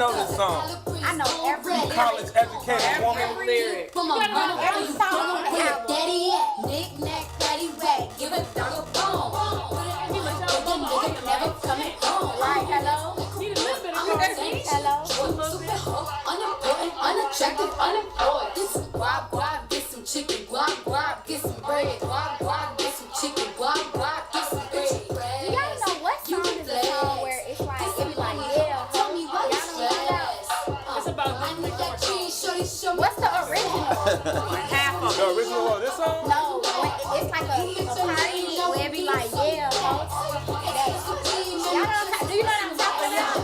know this song. I know every College educated woman. lyric. Every song on the album. Daddy at knick-knack, daddy-rag. Give a dog a bone. Never coming home. Right, hello? Hello? Unattractive, unemployed. Get some guap, guap, get some chicken, guap, guap, get some bread. Guap, guap, get some chicken, guap, guap, get some bread. Do y'all know what song is the song where it's like everybody yell? Tell me what it's about. What's the original? The original one, this song? No, it's like a party where it be like, yeah, folks. Y'all know, do you know what I'm talking about?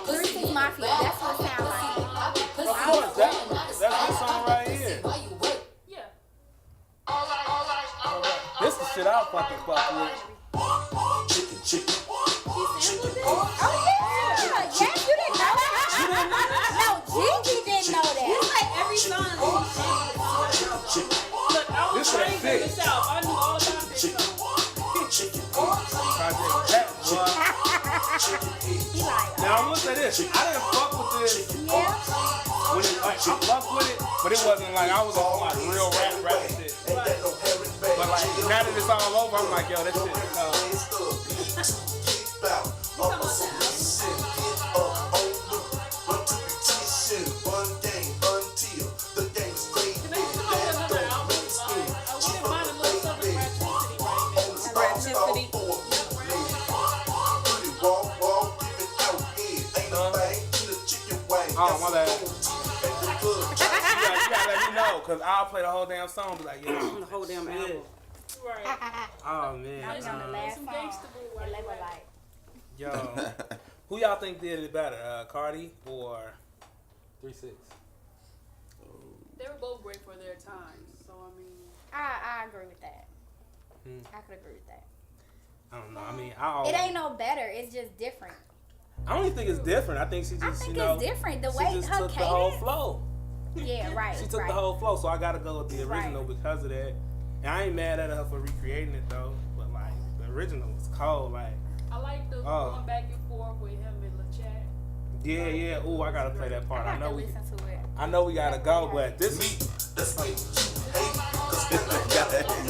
3-6 Mafia, that's what it sounds like. Of course, that's this song right here. Yeah. This is shit I'll fucking fuck with. Chicken. Oh yeah, yes, you didn't know that? No, Gigi didn't know that. It's like every song. Look, I was This trained is from big. the South. I knew all about this song. Project Jack, boy. He like, Now I'm gonna say this. I didn't fuck with this yeah. when it, like, I fucked with it, but it wasn't like I was on like real rap shit. But like now that it's all over, I'm like, yo, that shit is oh, my bad. You gotta let me know, cause I'll play the whole damn song. Be like, yeah, The whole damn album. Right. oh man. That was on the last Some song. gangsta boo And they right were like, Yo, who y'all think did it better, Cardi or 3-6? They were both great for their time. So, I mean. I agree with that. I could agree with that. I don't know. I mean, I always, It ain't no better. It's just different. I don't even think it's different. I think she just, I think you know, it's different. The she way just her took the whole cadence. flow. Yeah, right. She took right. the whole flow, so I gotta go with the original Right. because of that. And I ain't mad at her for recreating it though, but like the original was cold. Like, I like the going back and forth with him and LaChat. yeah. Ooh, I gotta play that part. I I have know to we listen to it. gotta go, but this is. You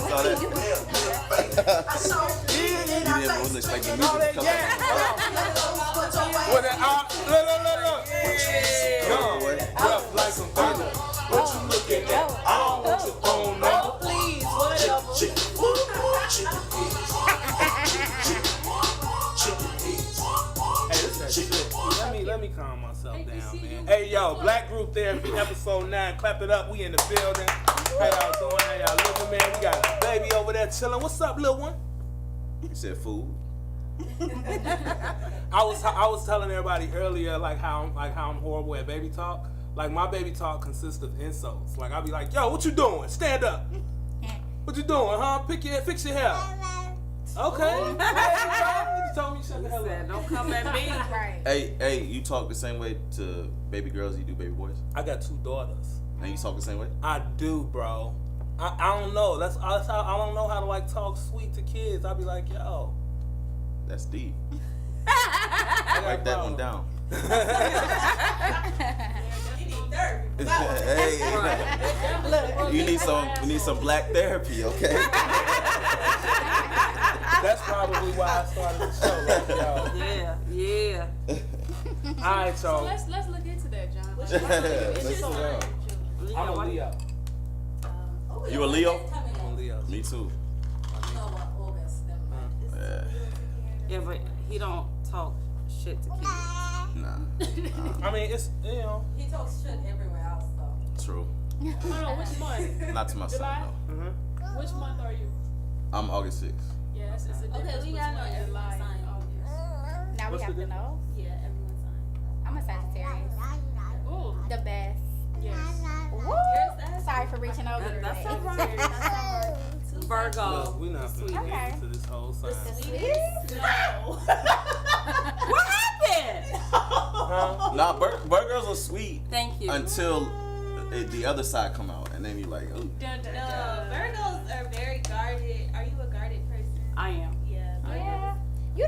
saw that? You wasn't expecting music to come out. What that? Look. Rough like some thunder. What you looking at? I don't want your phone number. Please, whatever. Hey, this that shit. Let me calm myself down, man. Hey, yo, Black Group Therapy, episode 9. Clap it up. We in the building. How y'all doing? How y'all living, man? We got a baby over there chilling. What's up, little one? You said food. I was telling everybody earlier like how I'm horrible at baby talk. Like my baby talk consists of insults. Like I'll be like, yo, what you doing? Stand up. What you doing, huh? Fix your hair. Okay. You told me shut the hell up. Don't come at me. Right. Hey, you talk the same way to baby girls as you do baby boys? I got 2 daughters. And you talk the same way? I do, bro. I don't know. That's how I don't know how to like talk sweet to kids. I'll be like, yo. That's deep. Write that one down. Hey, we need some black therapy, okay? That's probably why I started the show. Like, yo. Yeah. All right, So so let's look into that, John. Let's It's sit just down. I'm a Leo. You a Leo? I'm a Leo. Me too. Yeah. Yeah, but he don't talk shit to kids. Nah. I mean, it's, you know. He talks shit everywhere else, though. True. Hold on, which month? Not to my son, July? no. Mm-hmm. Which month are you? I'm August 6th. Yeah, it's a difference we gotta know between July everyone's and sign. August. Now we What's have the to know. Yeah, everyone's sign. I'm a Sagittarius. Ooh, The best. yes. Woo! Sorry for reaching over. That's today. all right. Virgo. Look, we're not finna get Okay. into this whole sign. What happened? Huh? Nah, bird girls are sweet Thank you. until the other side come out, and then you like, oh. Dun, dun, No, dun. Virgos are very guarded. Are you a guarded person? I am. Yeah. Yeah.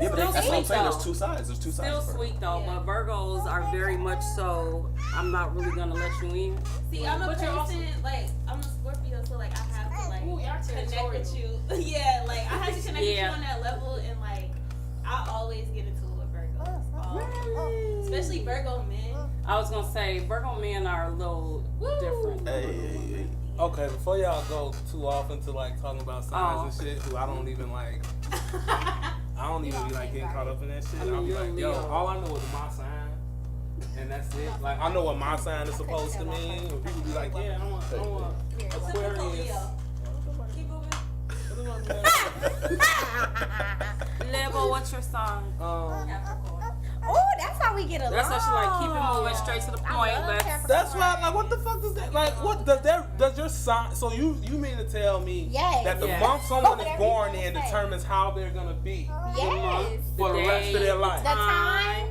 You Yeah, but that's what I'm sweet, saying. though. There's two sides. There's two Still sides. to it. sweet though, Yeah. but Virgos are very much so. I'm not really gonna let you in. See, I'm a But you're person, like, I'm a Scorpio, so, like, I have to, like, Ooh, y'all connect territorial. with you. Yeah, like, I have to connect with you Yeah. on that level, and, like, I always get into it with Virgos. Especially Virgo men. I was gonna say Virgo men are a little different. Hey. Okay, before y'all go too off into like talking about signs Oh. and shit, who I don't even like. I don't even be like getting caught up in that shit. I mean, I'll be you're like, yo, Leo. all I know is my sign, and that's it. Like I know what my sign is supposed to mean. And people be like, yeah, I'm a Typical Aquarius. Leo. Keep moving. Level, what's your sign? Capricorn. Oh, that's how we get along. That's how she like keep it moving straight to the point. That's why, like, what the fuck does that? Like, what does your sign? So you mean to tell me Yes. that the Yes. month someone is Whatever born you in wanna say. determines how they're gonna be Yes. for the rest of their life? The time.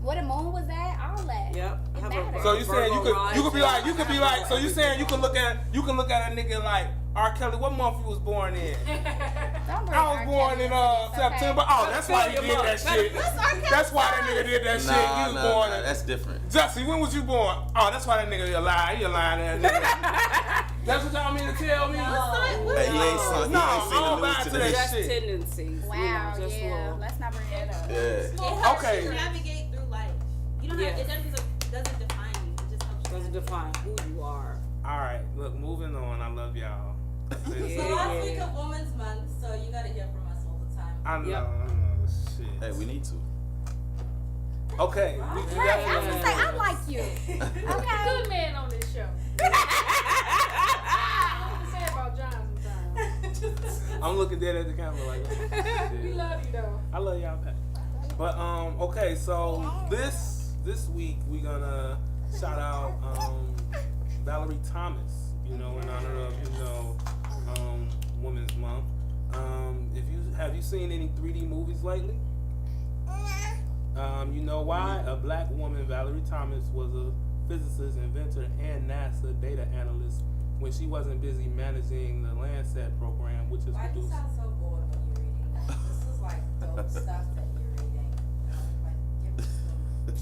What the moon was at? All that. Yep. It I have a matters. So you saying you Virgo could be like rising. so you saying you can look at a nigga like R. Kelly, what month you was born in? Don't bring I was R. born Kelly in into this, okay? September. Oh, that's why he did that shit. That's why that nigga did that shit. He was born in. That's different. Jesse, when was you born? Oh, that's why that nigga a lie. He a lying ass nigga. That's what y'all mean to tell me? Hey, he ain't seen No, the I don't news buy into today. that Just shit. tendencies. Wow, You know, just yeah. little. Let's not bring that up. Yeah. It helps Okay. you navigate through life. You don't have, Yeah. it doesn't define you. It just helps you. Doesn't navigate. define who you are. All right, look, moving on. I love y'all. So last week of Women's Month, so you gotta hear from us all the time. I know, Yep. I know. Shit. Hey, we need to. Okay, we Right, I was definitely. gonna say I like you. Okay. Good man on this show. I don't say about John sometimes. I'm looking dead at the camera like, We shit. love you though. I love y'all back. But okay, so this week we gonna shout out Valerie Thomas, you know, in honor of Women's Month. Have you seen any 3D movies lately? You know why? A black woman, Valerie Thomas, was a physicist, inventor, and NASA data analyst when she wasn't busy managing the Landsat program, which is Why do you produced. sound so bored when you're reading that? This is like dope stuff that you're reading. Like, give me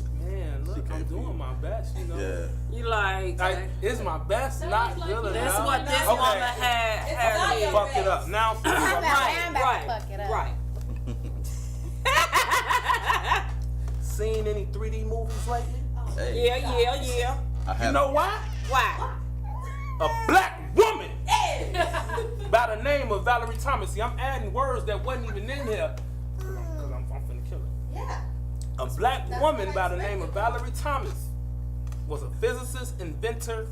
some. Man, look, I'm can't doing be- my best, you know. Yeah. You like It's my best, Sounds not like good you- enough. that's what this Okay. woman had not had your me. Fuck it up. Now, I'm about to fuck it up. right. seen any 3D movies lately? Hey. Yeah. I have. You know why? Why? A black woman by the name of Valerie Thomas. See, I'm adding words that wasn't even in here because I'm finna kill it. Yeah. A black That's woman what by I the name of expected. Valerie Thomas was a physicist, inventor,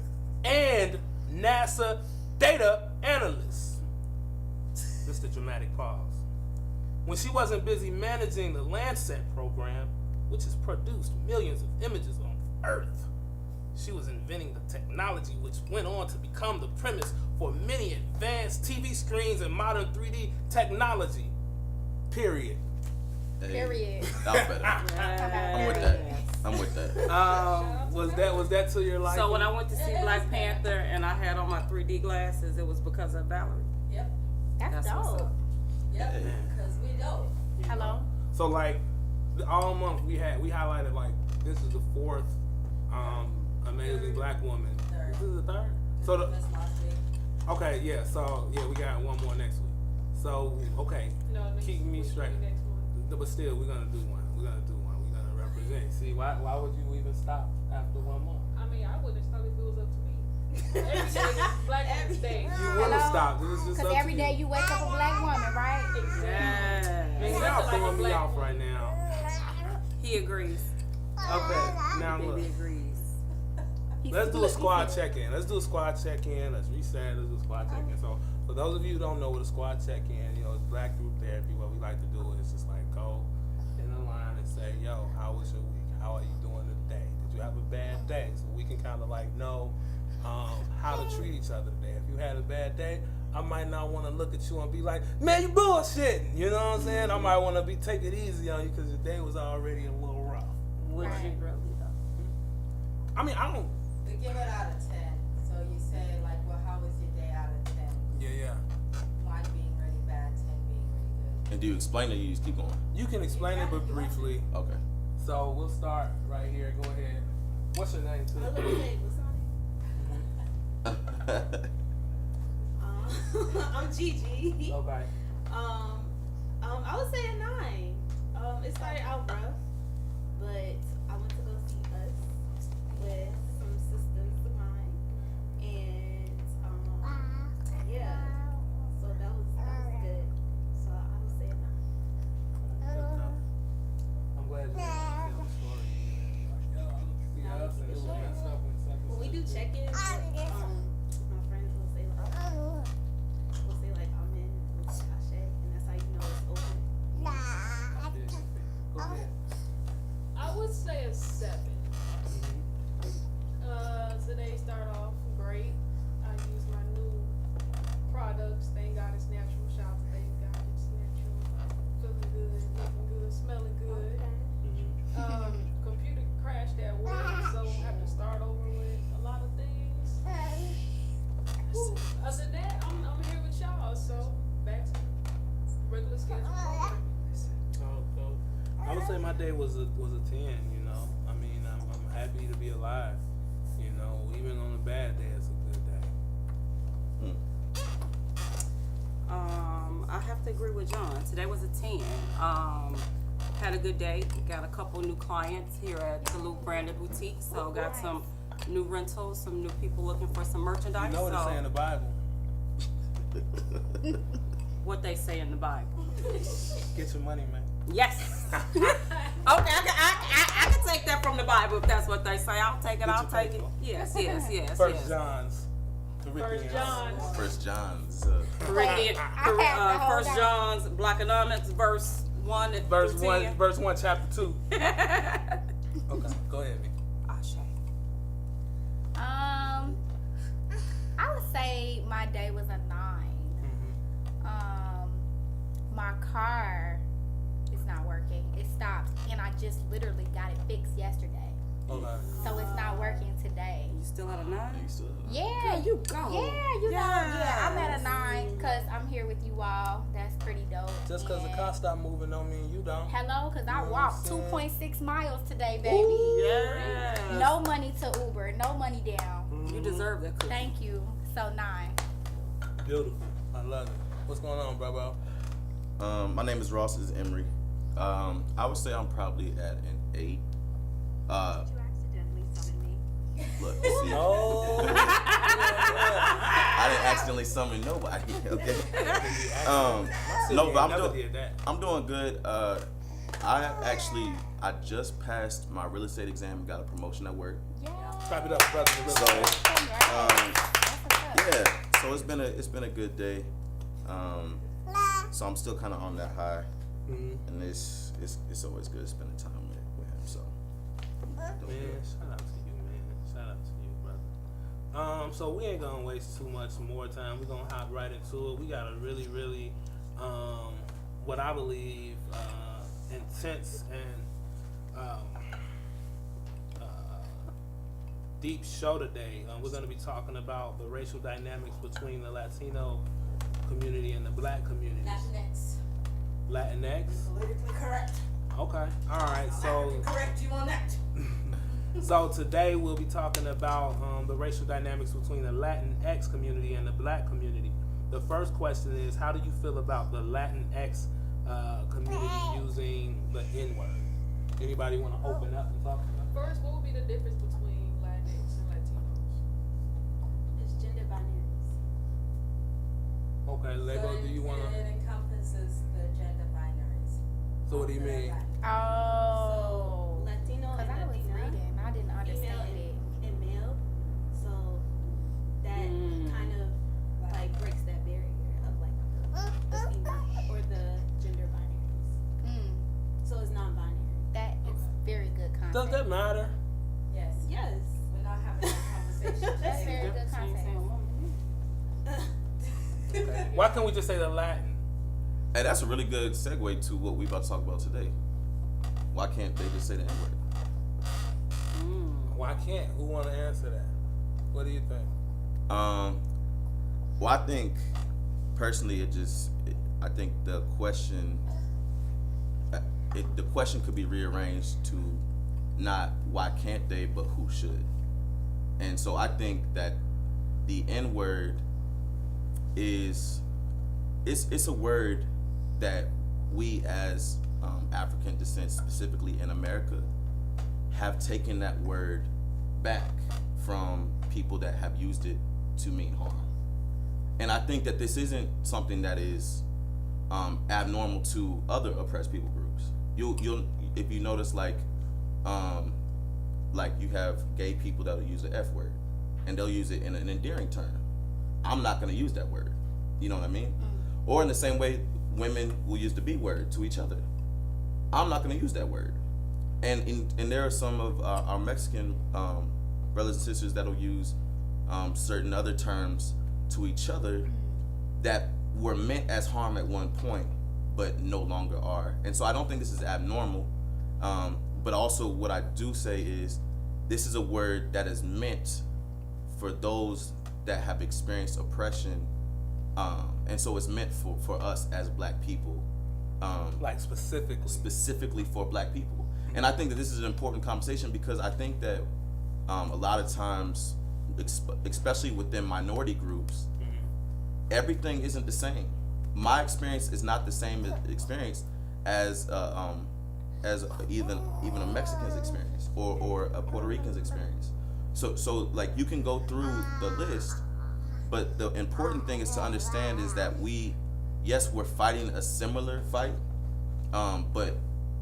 and NASA data analyst. This is the dramatic pause. When she wasn't busy managing the Landsat program, which has produced millions of images on Earth, she was inventing the technology which went on to become the premise for many advanced TV screens and modern 3D technology. Period. Hey. Period. That was better. I'm with that. I'm with that. Was that to your liking? So when I went to see Black Panther and I had on my 3D glasses, it was because of Valerie. Yep. That's That's what's dope. up. Yep. Hey. Because we dope. Hello. So like all month we highlighted like this is the fourth amazing black woman. Third. This is the third. So the, This last week. okay, yeah. So yeah, we got one more next week. So okay, No, keep me next straight. next one. But still, we're gonna do one. We're gonna represent. See, why would you even stop after 1 month? I mean, I wouldn't stop if it was up to me. Every day is Black Women's Day. You wouldn't stop. This is just Because up every to day you. you wake up a black woman, right? Man, Yes. y'all Like a throwing me black off woman. right now. He agrees. Okay, now look. Baby agrees. Let's do a squad check-in. Let's do a squad check-in. Let's reset. Let's do a squad check-in. So, for those of you who don't know what a squad check-in, it's black group therapy. What we like to do is just like go in the line and say, yo, how was your week? How are you doing today? Did you have a bad day? So we can kind of like know how to treat each other today. If you had a bad day, I might not want to look at you and be like, man, you bullshitting. You know what I'm saying? I might want to take it easy on you because your day was already a little rough. Would you really though? I mean, I don't. We give it out of 10. So you say, like, well, how was your day out of 10? Yeah. 1 being really bad, 10 being really good. And do you explain it or you just keep going? You can explain it, but briefly. Okay. So we'll start right here. Go ahead. What's your name, too? I'm Gigi. Okay. I would say a 9. It started out rough, but I went to go see Us with some sisters of mine, and yeah, so that was good. So I would say a 9. I'm glad you tell the story. Yeah, it was messed up when something. When we do check-ins, my friends will say like amen, we'll say ashe, and that's how you know it's open. Go ahead. I would say a 7. Today started off great. I used my new products. Thank God it's natural. Shout out to thank God it's natural. Feeling good, looking good, smelling good. Computer crashed at work, so I have to start over with a lot of things. Other than that, I'm here with y'all, so back to regular schedule programming. I would say my day was a 10. You know, I mean, I'm happy to be alive. You know, even on a bad day, it's a good day. I have to agree with John. Today was a 10. Had a good day. Got a couple new clients here at the Luke Branded Boutique. So got some new rentals, some new people looking for some merchandise. You know what it say in the Bible? What they say in the Bible. Get your money, man. Yes. Okay, I can take that from the Bible if that's what they say. I'll take it. I'll take it. Yes. First John's. First John's. First John's, Black Economics, verse 1. Verse 1, chapter 2. Okay, go ahead, me. I would say my day was a 9. My car is not working. It stopped, and I just literally got it fixed yesterday. Okay. So it's not working today. You still at a 9? Yeah, you go. Yeah, I'm at a 9 because I'm here with you all. That's pretty dope. Just because the car stopped moving don't mean you don't. Hello, because I walked 2.6 miles today, baby. Yes. No money to Uber, no money down. You deserve that. Thank you. So 9. Beautiful. I love it. What's going on, bro? My name is Ross. This is Emery. I would say I'm probably at an 8. You accidentally summoned me. Look, see, No. I didn't accidentally summon nobody. Okay. No, but I'm doing good. I just passed my real estate exam and got a promotion at work. Yeah. Clap it up, brother. So, yeah. So it's been a good day. So I'm still kind of on that high, and it's always good spending time with him. So, Man, shout out to you, man. Shout out to you, brother. So we ain't gonna waste too much more time. We're gonna hop right into it. We got a really, really, what I believe, intense and deep show today. We're gonna be talking about the racial dynamics between the Latino community and the Black community. Latinx. Politically correct. Okay. All right. So. Correct you on that. So today we'll be talking about the racial dynamics between the Latinx community and the Black community. The first question is, how do you feel about the Latinx community using the N-word? Anybody want to open up and talk about that? First, what would be the difference between Latinx and Latinos? It's gender binaries. Okay, Lego, do you want to? It encompasses the gender binaries. So what do you mean? Oh. Latino Because and I was Latina, reading. I didn't female understand it. and male. So that kind of like breaks that barrier of like the female or the gender binaries. So it's non-binary. That is very good content. Does that matter? Yes. Yes. We're not having that conversation That's today. very good content. Okay. Why can't we just say the Latin? hey, that's a really good segue to what we about to talk about today. Why can't they just say the N-word? Why can't? Who want to answer that? What do you think? Well, I think personally, I think the question could be rearranged to not why can't they, but who should. And so I think that the N-word it's a word that we as African descent, specifically in America, have taken that word back from people that have used it to mean harm. And I think that this isn't something that is abnormal to other oppressed people groups. You'll if you notice, like you have gay people that will use the F word, and they'll use it in an endearing term. I'm not going to use that word. You know what I mean? Or in the same way, women will use the B word to each other. I'm not going to use that word. And there are some of our Mexican brothers and sisters that will use certain other terms to each other that were meant as harm at one point, but no longer are. And so I don't think this is abnormal. But also what I do say is this is a word that is meant for those that have experienced oppression. And so it's meant for us as Black people. Like specifically for Black people. And I think that this is an important conversation because I think that a lot of times, especially within minority groups, everything isn't the same. My experience is not the same experience as even a Mexican's experience or a Puerto Rican's experience. So like you can go through the list, but the important thing is to understand is that we're fighting a similar fight, but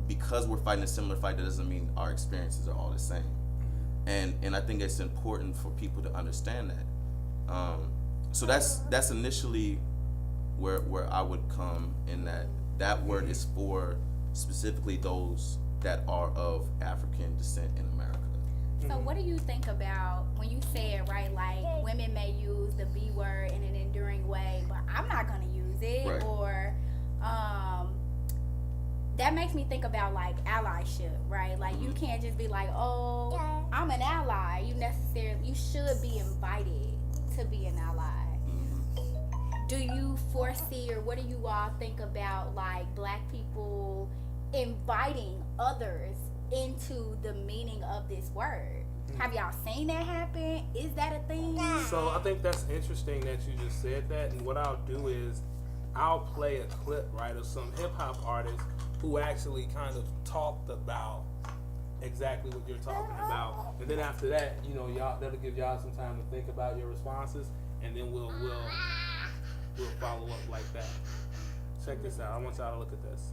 because we're fighting a similar fight, that doesn't mean our experiences are all the same. And I think it's important for people to understand that. So that's initially where I would come in that word is for specifically those that are of African descent in America. So what do you think about when you say it, right, like women may use the B word in an enduring way, but I'm not going to use it, right. Or that makes me think about like allyship, right? Like you can't just be like, oh, I'm an ally. You should be invited to be an ally. Do you foresee, or what do you all think about like Black people inviting others into the meaning of this word? Have y'all seen that happen? Is that a thing? So I think that's interesting that you just said that. And what I'll do is I'll play a clip, right, of some hip hop artists who actually kind of talked about exactly what you're talking about. And then after that, y'all, that'll give y'all some time to think about your responses, and then we'll follow up like that. Check this out. I want y'all to look at this.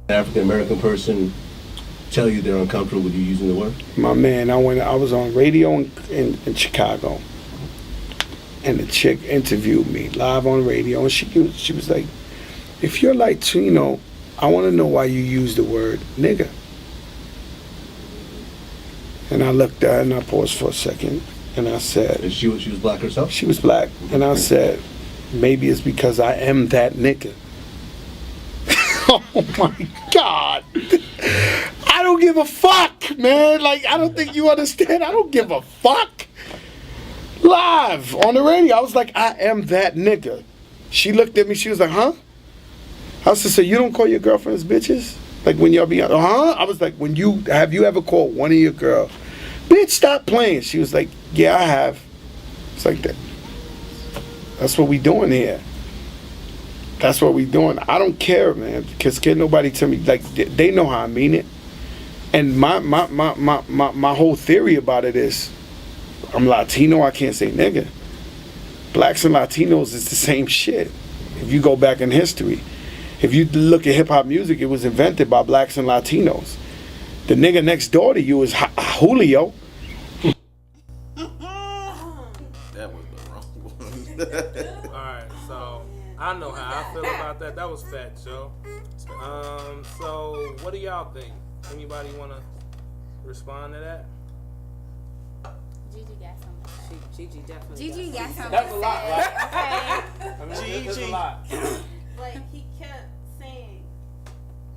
African American person tell you they're uncomfortable with you using the word? My man, I was on radio in Chicago, and the chick interviewed me live on radio, and she was like, if you're Latino, I want to know why you use the word nigga. And I looked at her and I paused for a second, and I said, and she was Black herself? She was Black. And I said, maybe it's because I am that nigga. Oh my God. I don't give a fuck, man. Like, I don't think you understand. I don't give a fuck. Live on the radio, I was like, I am that nigga. She looked at me, she was like, huh? I was like, so you don't call your girlfriends bitches? Like when y'all be, huh? I was like, have you ever called one of your girls, bitch, stop playing? She was like, yeah, I have. It's like that. That's what we doing here. That's what we doing. I don't care, man, because can't nobody tell me, like, they know how I mean it. And my whole theory about it is, I'm Latino, I can't say nigga. Blacks and Latinos is the same shit. If you go back in history, if you look at hip hop music, it was invented by Blacks and Latinos. The nigga next door to you is Julio. That was the wrong one. Alright, so I know how I feel about that. That was Fat Joe. So what do y'all think? Anybody want to respond to that? Gigi got something. Gigi definitely. Gigi got something. That's a lot, right? Okay. I mean, that's a lot. Like, he kept saying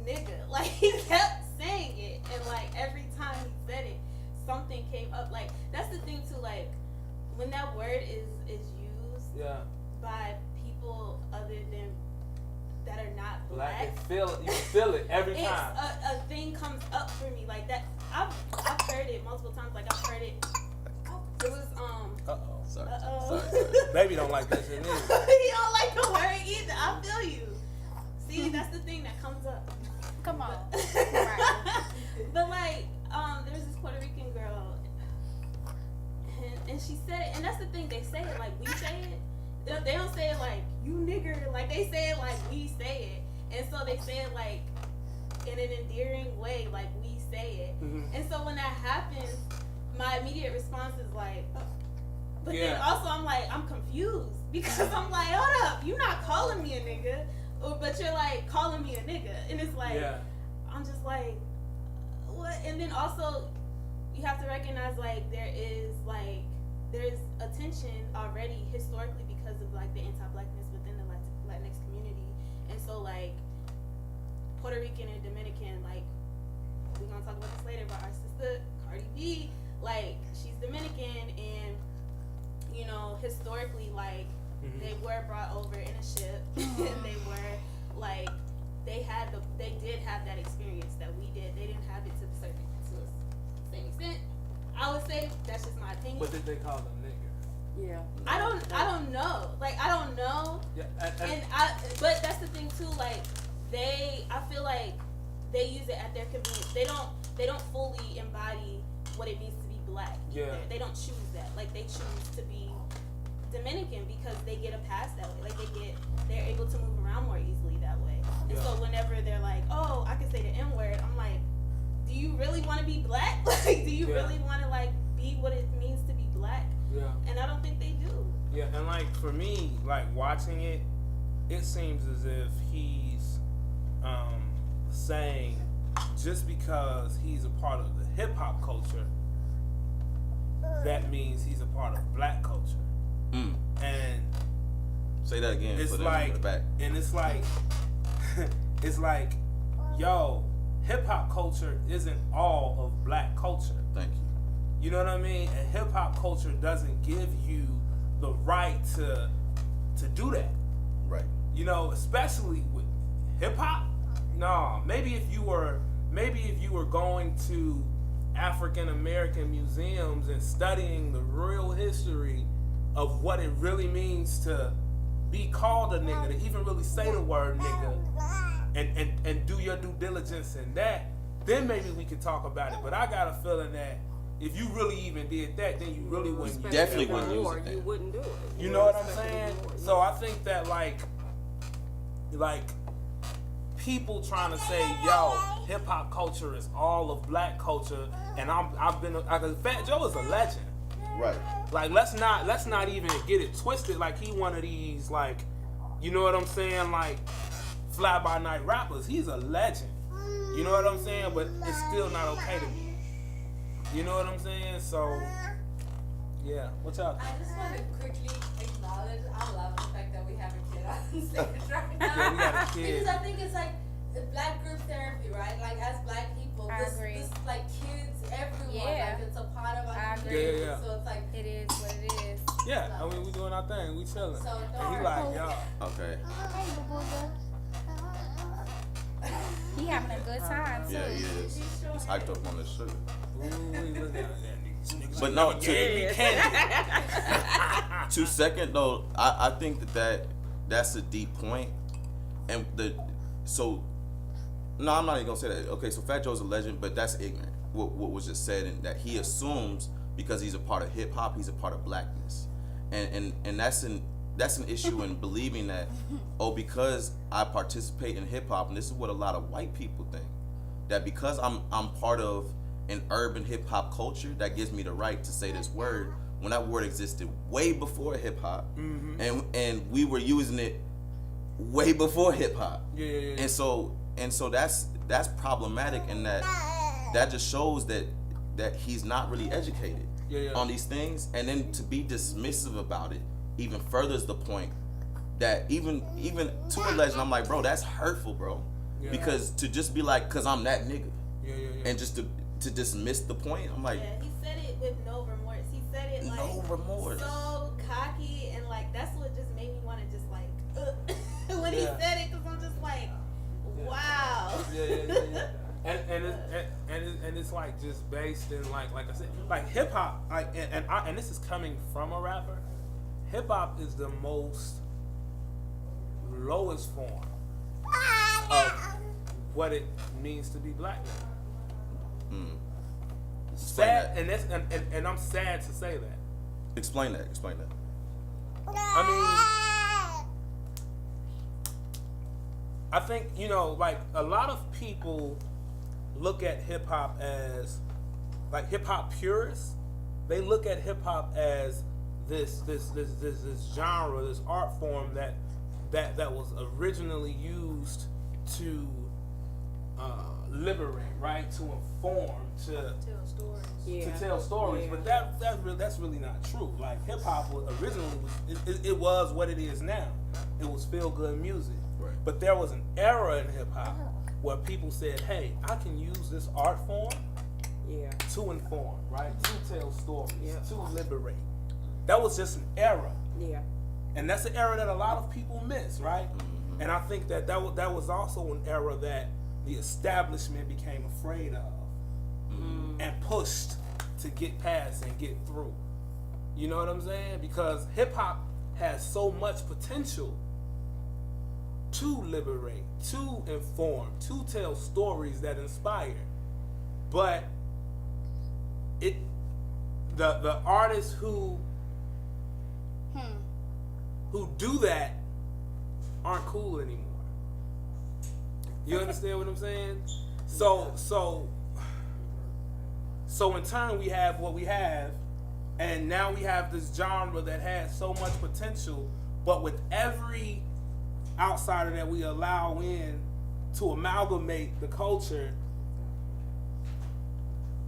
nigga. Like, he kept saying it. And, like, every time he said it, something came up. Like, that's the thing, too. Like, when that word is used, Yeah. by people other than that are not Black. black. And feel it. You feel it every It's time. a thing comes up for me like that. I've heard it multiple times. Like I've heard it. It was Uh-oh. Sorry. Sorry. Baby don't like that shit either. You don't like the word either. I feel you. See, that's the thing that comes up. Come on. But like, there was this Puerto Rican girl, and she said it, and that's the thing. They say it like we say it. They don't say it like you nigger. Like they say it like we say it, and so they say it like in an endearing way, like we say it. Mm-hmm. And so when that happens, my immediate response is like, but Yeah. then also I'm like, I'm confused because I'm like, hold up, you're not calling me a nigga, but you're like calling me a nigga, and it's like, Yeah. I'm just like, what? And then also, you have to recognize like there's a tension already historically because of like the anti-blackness within the Latinx community, and so like Puerto Rican and Dominican, like we're gonna talk about this later, but our sister Cardi B, like she's Dominican, and you know historically like they were brought over in a ship, and they were like they did have that experience that we did. They didn't have it to the same extent. I would say that's just my opinion. What did they call them, nigger? Yeah. I don't know. Like I don't know. Yeah. But that's the thing too. Like I feel like they use it at their convenience. They don't fully embody what it means to be black. Yeah. Either. They don't choose that. Like they choose to be Dominican because they get a pass that way. Like they're able to move around more easily that way. And Yeah. so whenever they're like, oh, I can say the N word, I'm like, do you really want to be black? Like, do you Yeah. really want to like be what it means to be black? Yeah. And I don't think they do. Yeah, and like for me, like watching it, it seems as if he's saying just because he's a part of the hip hop culture, that means he's a part of black culture. And Say that again. it's for them like, in the back. and it's like, it's like, yo, hip hop culture isn't all of black culture. Thank you. You know what I mean? And hip hop culture doesn't give you the right to do that. Right. You know, especially with hip hop. No, maybe if you were going to African American museums and studying the real history of what it really means to be called a nigga, to even really say the word nigga, and do your due diligence in that, then maybe we could talk about it. But I got a feeling that if you really even did that, then you really wouldn't use Definitely that wouldn't word. use it. You wouldn't do it. You know what I'm saying? So I think that like people trying to say, yo, hip hop culture is all of black culture, and Fat Joe is a legend. Right. Like let's not even get it twisted. Like he one of these like, you know what I'm saying? Like fly by night rappers. He's a legend. You know what I'm saying? But it's still not okay to me. You know what I'm saying? So yeah. What's up? I just want to quickly acknowledge, I love the fact that we have a kid on stage right now. Yeah, we got a kid. Because I think it's like black group therapy, right? Like as black people, I agree. this like kids, everyone, Yeah. like it's a part of I our agree. community. Yeah. So it's like, It is what it is. Yeah, I mean we doing our thing. We chilling. So And he like, yo. Okay. Hey, boo-boo. He having a good time too. Yeah, he is. He's hyped up on this shit. Ooh, look at that niggas. But no, Yeah. to second though, I think that's a deep point, and no, I'm not even gonna say that. Okay, so Fat Joe's a legend, but that's ignorant. What was just said, and that he assumes because he's a part of hip hop, he's a part of blackness, and that's an issue in believing that because I participate in hip hop, and this is what a lot of white people think, that because I'm part of an urban hip hop culture, that gives me the right to say this word when that word existed way before hip hop, and we were using it way before hip hop. Yeah. And so that's problematic, and that just shows that he's not really educated on these things, and then to be dismissive about it even furthers the point that even to a legend, I'm like, bro, that's hurtful, bro. Yeah. Because to just be like, cause I'm that nigga, Yeah. and just to dismiss the point, I'm like, Yeah, he said it with no remorse. He said it like no remorse. so cocky, and like that's what just made me want to just like when he said it, because I'm just like, wow. Yeah. And it's like just based in like I said, like hip hop, like and this is coming from a rapper. Hip hop is the most lowest form of what it means to be black. Sad, and that's and I'm sad to say that. Explain that. I mean, I think, you know, like a lot of people look at hip hop as like hip hop purists. They look at hip hop as this genre, this art form that was originally used to liberate, right? To inform, to Tell stories. Yeah. to tell stories. Yeah. But that's really not true. Like hip hop originally it was what it is now. It was feel good music. Right. But there was an era in hip hop where people said, "Hey, I can use this art form Yeah. to inform, right? To tell stories, Yeah. to liberate." That was just an era. Yeah. And that's an era that a lot of people miss, right? And I think that was also an era that the establishment became afraid of and pushed to get past and get through. You know what I'm saying? Because hip hop has so much potential to liberate, to inform, to tell stories that inspire. But the artists who do that aren't cool anymore. You understand what I'm saying? So in turn we have what we have, and now we have this genre that has so much potential, but with every outsider that we allow in to amalgamate the culture,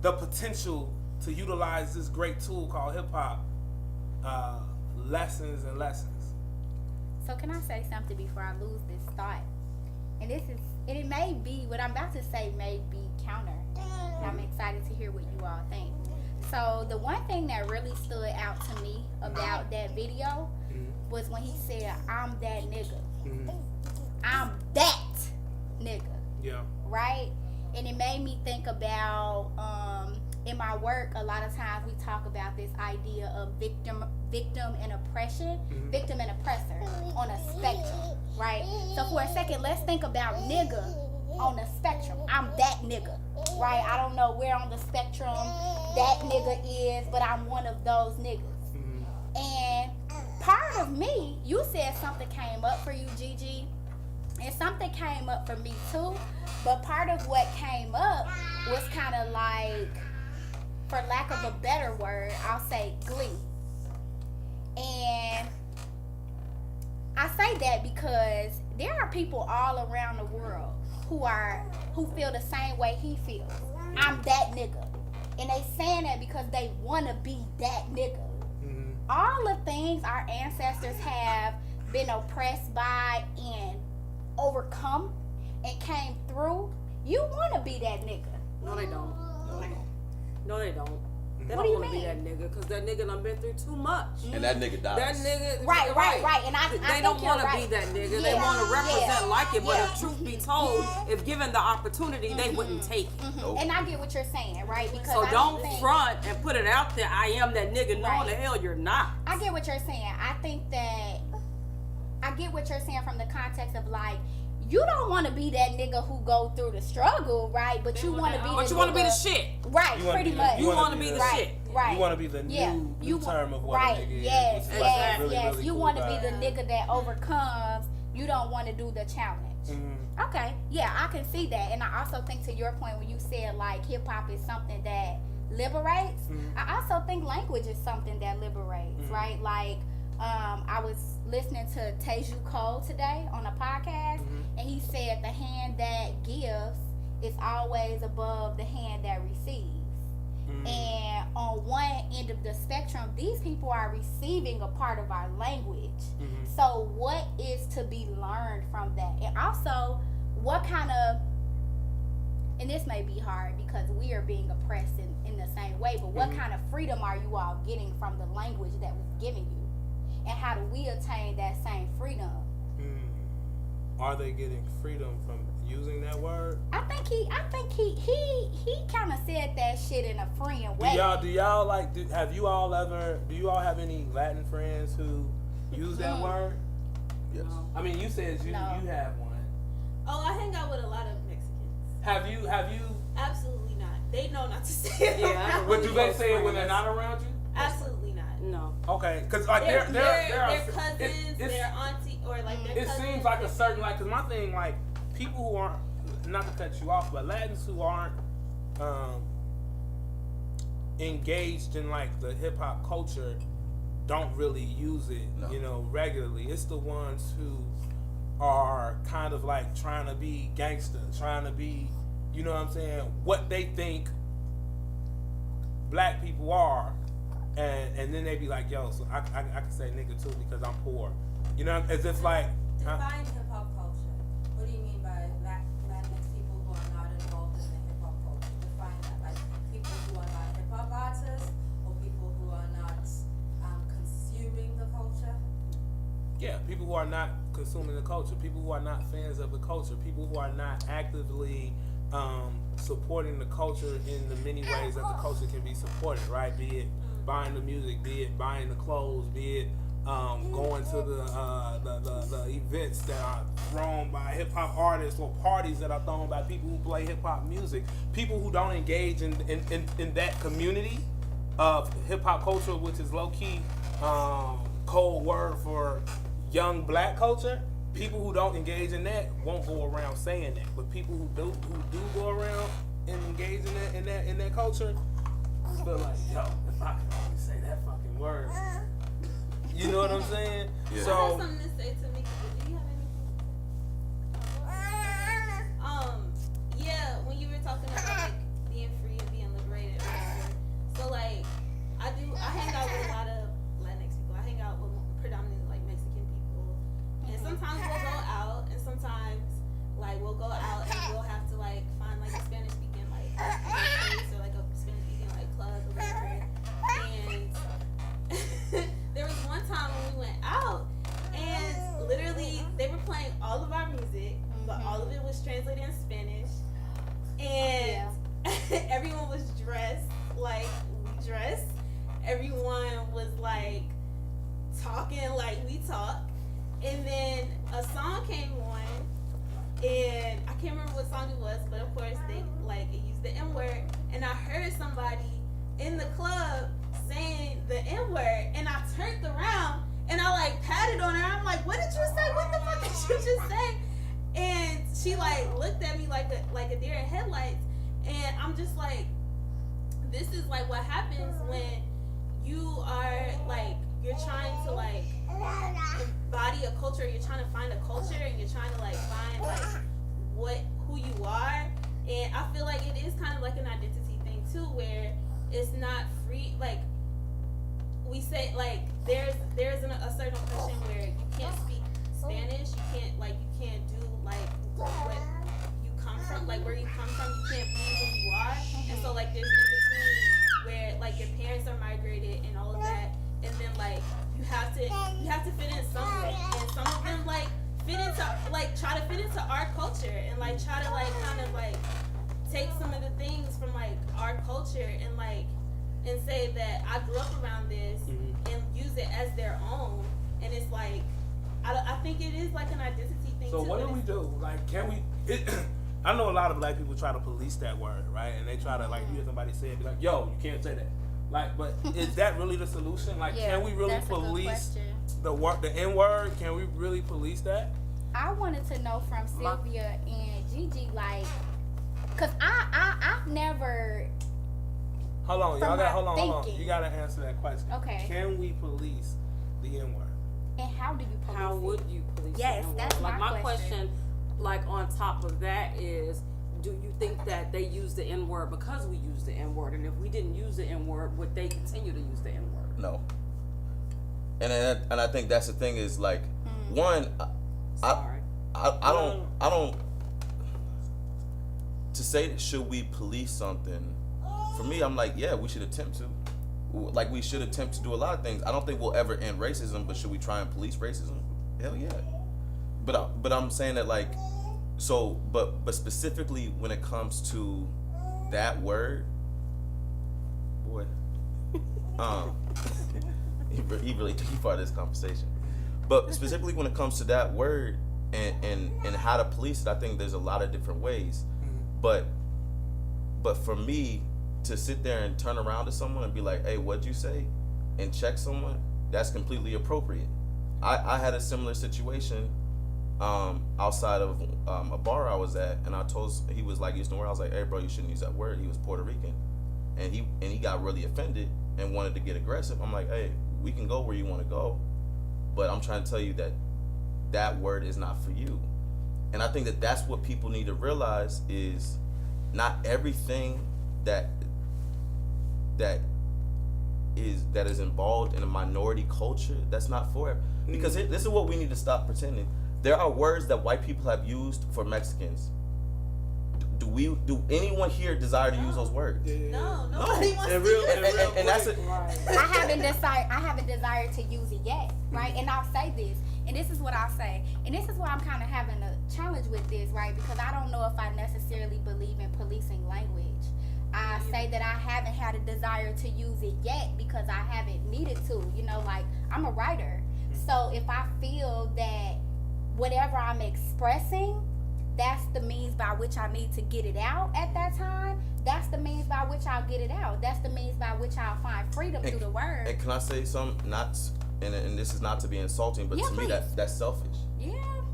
the potential to utilize this great tool called hip hop lessons and lessons. So can I say something before I lose this thought? And it may be, what I'm about to say may be counter. And I'm excited to hear what you all think. So the one thing that really stood out to me about that video was when he said, "I'm that nigga." I'm that nigga. Yeah. Right? And it made me think about, in my work, a lot of times we talk about this idea of victim and oppression, victim and oppressor on a spectrum, right? So for a second, let's think about nigga on the spectrum. I'm that nigga, right? I don't know where on the spectrum that nigga is, but I'm one of those niggas. And part of me, you said something came up for you, Gigi, and something came up for me too, but part of what came up was kind of like, for lack of a better word, I'll say glee. And I say that because there are people all around the world who feel the same way he feels. I'm that nigga. And they saying that because they want to be that nigga. All the things our ancestors have been oppressed by and overcome and came through, you want to be that nigga. No, they don't. No, they don't. They What do don't you want to be mean? that nigga because that nigga done been through too much. And that nigga dies. That nigga, Right. And I they think don't you're want to right. be that nigga. They Yeah. want to represent Yeah. like it. But Yeah. if truth be told, if given the opportunity, they wouldn't take it. Nope. And I get what you're saying, right? Because So I don't think, front and put it out there. I am that nigga. No, Right. the hell you're not. I get what you're saying. I think that I get what you're saying from the context of like, you don't want to be that nigga who go through the struggle, right? But you want to be But the you want to be the nigga- shit. Right, You wanna pretty be much. You want to be the right, shit. right. You want to be the new term of what right. a nigga Yes, is. yes, Which is really, yes. really You cool want to be vibe. the nigga that overcomes. You don't want to do the challenge. Okay, yeah, I can see that. And I also think, to your point, when you said like hip hop is something that liberates, I also think language is something that liberates, right? Like, I was listening to Teju Cole today on a podcast, and he said the hand that gives is always above the hand that receives. And on one end of the spectrum, these people are receiving a part of our language. So what is to be learned from that? And also, what kind of, and this may be hard because we are being oppressed in the same way, but what kind of freedom are you all getting from the language that was given you? and how do we attain that same freedom? Are they getting freedom from using that word? I think he kind of said that shit in a friend way. Do y'all like? Do you all have any Latin friends who use that word? Yes. I mean, you said you have one. Oh, I hang out with a lot of Mexicans. Have you? Absolutely not. They know not to say it. Yeah. What do they say when they're not around you? Absolutely not. No. Okay, because like They're they're cousins, their auntie, or like their It cousins. seems like a certain because my thing like people who aren't, not to cut you off, but Latins who aren't engaged in like the hip hop culture don't really use it, regularly. It's the ones who are kind of like trying to be gangster, trying to be, you know what I'm saying, what they think black people are, and then they be like, yo, so I can say nigga too because I'm poor, as if like. Define hip hop culture. What do you mean by Latinx people who are not involved in the hip hop culture? Define that. Like people who are not hip hop artists or people who are not consuming the culture? Yeah, people who are not consuming the culture, people who are not fans of the culture, people who are not actively supporting the culture in the many ways that the culture can be supported, right? Be it buying the music, be it buying the clothes, be it going to the events that are thrown by hip hop artists or parties that are thrown by people who play hip hop music. People who don't engage in that community of hip hop culture, which is low key cold word for young black culture. People who don't engage in that won't go around saying that, but people who do go around and engage in that culture feel like, yo, if I could only say that fucking word. You know what I'm saying? Yeah. I So have something to say to Mika, but do you have anything to say? Yeah, when you were talking about like being free and being liberated or whatever. So like I hang out with a lot of Latinx people. I hang out with predominantly like Mexican people. And sometimes we'll go out and sometimes like we'll go out and we'll have to like find like a Spanish speaking like place or like a Spanish speaking like club or whatever. And there was one time when we went out and literally they were playing all of our music, but all of it was translated in Spanish. And everyone was dressed like we dressed. Everyone was like talking like we talk. And then a song came on, and I can't remember what song it was, but of course they like it used the N-word, and I heard somebody in the club saying the N-word, and I turned around and I like patted on her. I'm like, "What did you say? What the fuck did you just say?" And she like looked at me like a deer in headlights, and I'm just like, "This is like what happens when you are like you're trying to like embody a culture, you're trying to find a culture, and you're trying to like find like who you are." And I feel like it is kind of like an identity thing too, where it's not free. Like we say, like there's a certain question where you can't speak Spanish, you can't do like what you come from, like where you come from, you can't be who you are. And so like there's in between where like your parents are migrated and all of that, and then like you have to fit in some way, and some of them like fit into like try to fit into our culture and like try to like kind of like take some of the things from like our culture and like and say that I grew up around this and use it as their own. And it's like I think it is like an identity thing. So too, what do we do? Like, can we? I know a lot of black people try to police that word, right? And they try to like you hear somebody say it, be like, "Yo, you can't say that." Like, but is that really the solution? Like, can we really police the N word? Can we really police that? I wanted to know from Sylvia and Gigi, like, cause I've never. Hold on, y'all got hold on. thinking. You gotta answer that question. Okay. Can we police the N word? And how do you police How it? would you police Yes, the N-word? that's like my my question. like on top of that is, do you think that they use the N-word because we use the N-word? And if we didn't use the N-word, would they continue to use the N-word? No. And I think that's the thing is like one. Sorry. I don't. To say that should we police something? For me, I'm like, yeah, we should attempt to. like we should attempt to do a lot of things. I don't think we'll ever end racism, but should we try and police racism? Hell yeah. But I'm saying that like, so but specifically when it comes to that word, boy, he really took part of this conversation. But specifically when it comes to that word and how to police it, I think there's a lot of different ways. But for me to sit there and turn around to someone and be like, hey, what'd you say? And check someone, that's completely appropriate. I had a similar situation outside of a bar I was at, and he was like, used to where I was like, hey bro, you shouldn't use that word. He was Puerto Rican. And he got really offended and wanted to get aggressive. I'm like, hey, we can go where you want to go, but I'm trying to tell you that that word is not for you. And I think that that's what people need to realize is not everything that is involved in a minority culture, that's not for it. Because this is what we need to stop pretending. There are words that white people have used for Mexicans. Do anyone here desire to use those words? No, nobody wants to use it. And that's it. I haven't desired to use it yet, right? And I'll say this, and this is what I'll say, and this is why I'm kind of having a challenge with this, right? Because I don't know if I necessarily believe in policing language. I say that I haven't had a desire to use it yet because I haven't needed to. You know, like, I'm a writer. So if I feel that whatever I'm expressing, that's the means by which I need to get it out at that time, that's the means by which I'll get it out. That's the means by which I'll find freedom through the word. And can I say something? And this is not to be insulting, but to me that's selfish.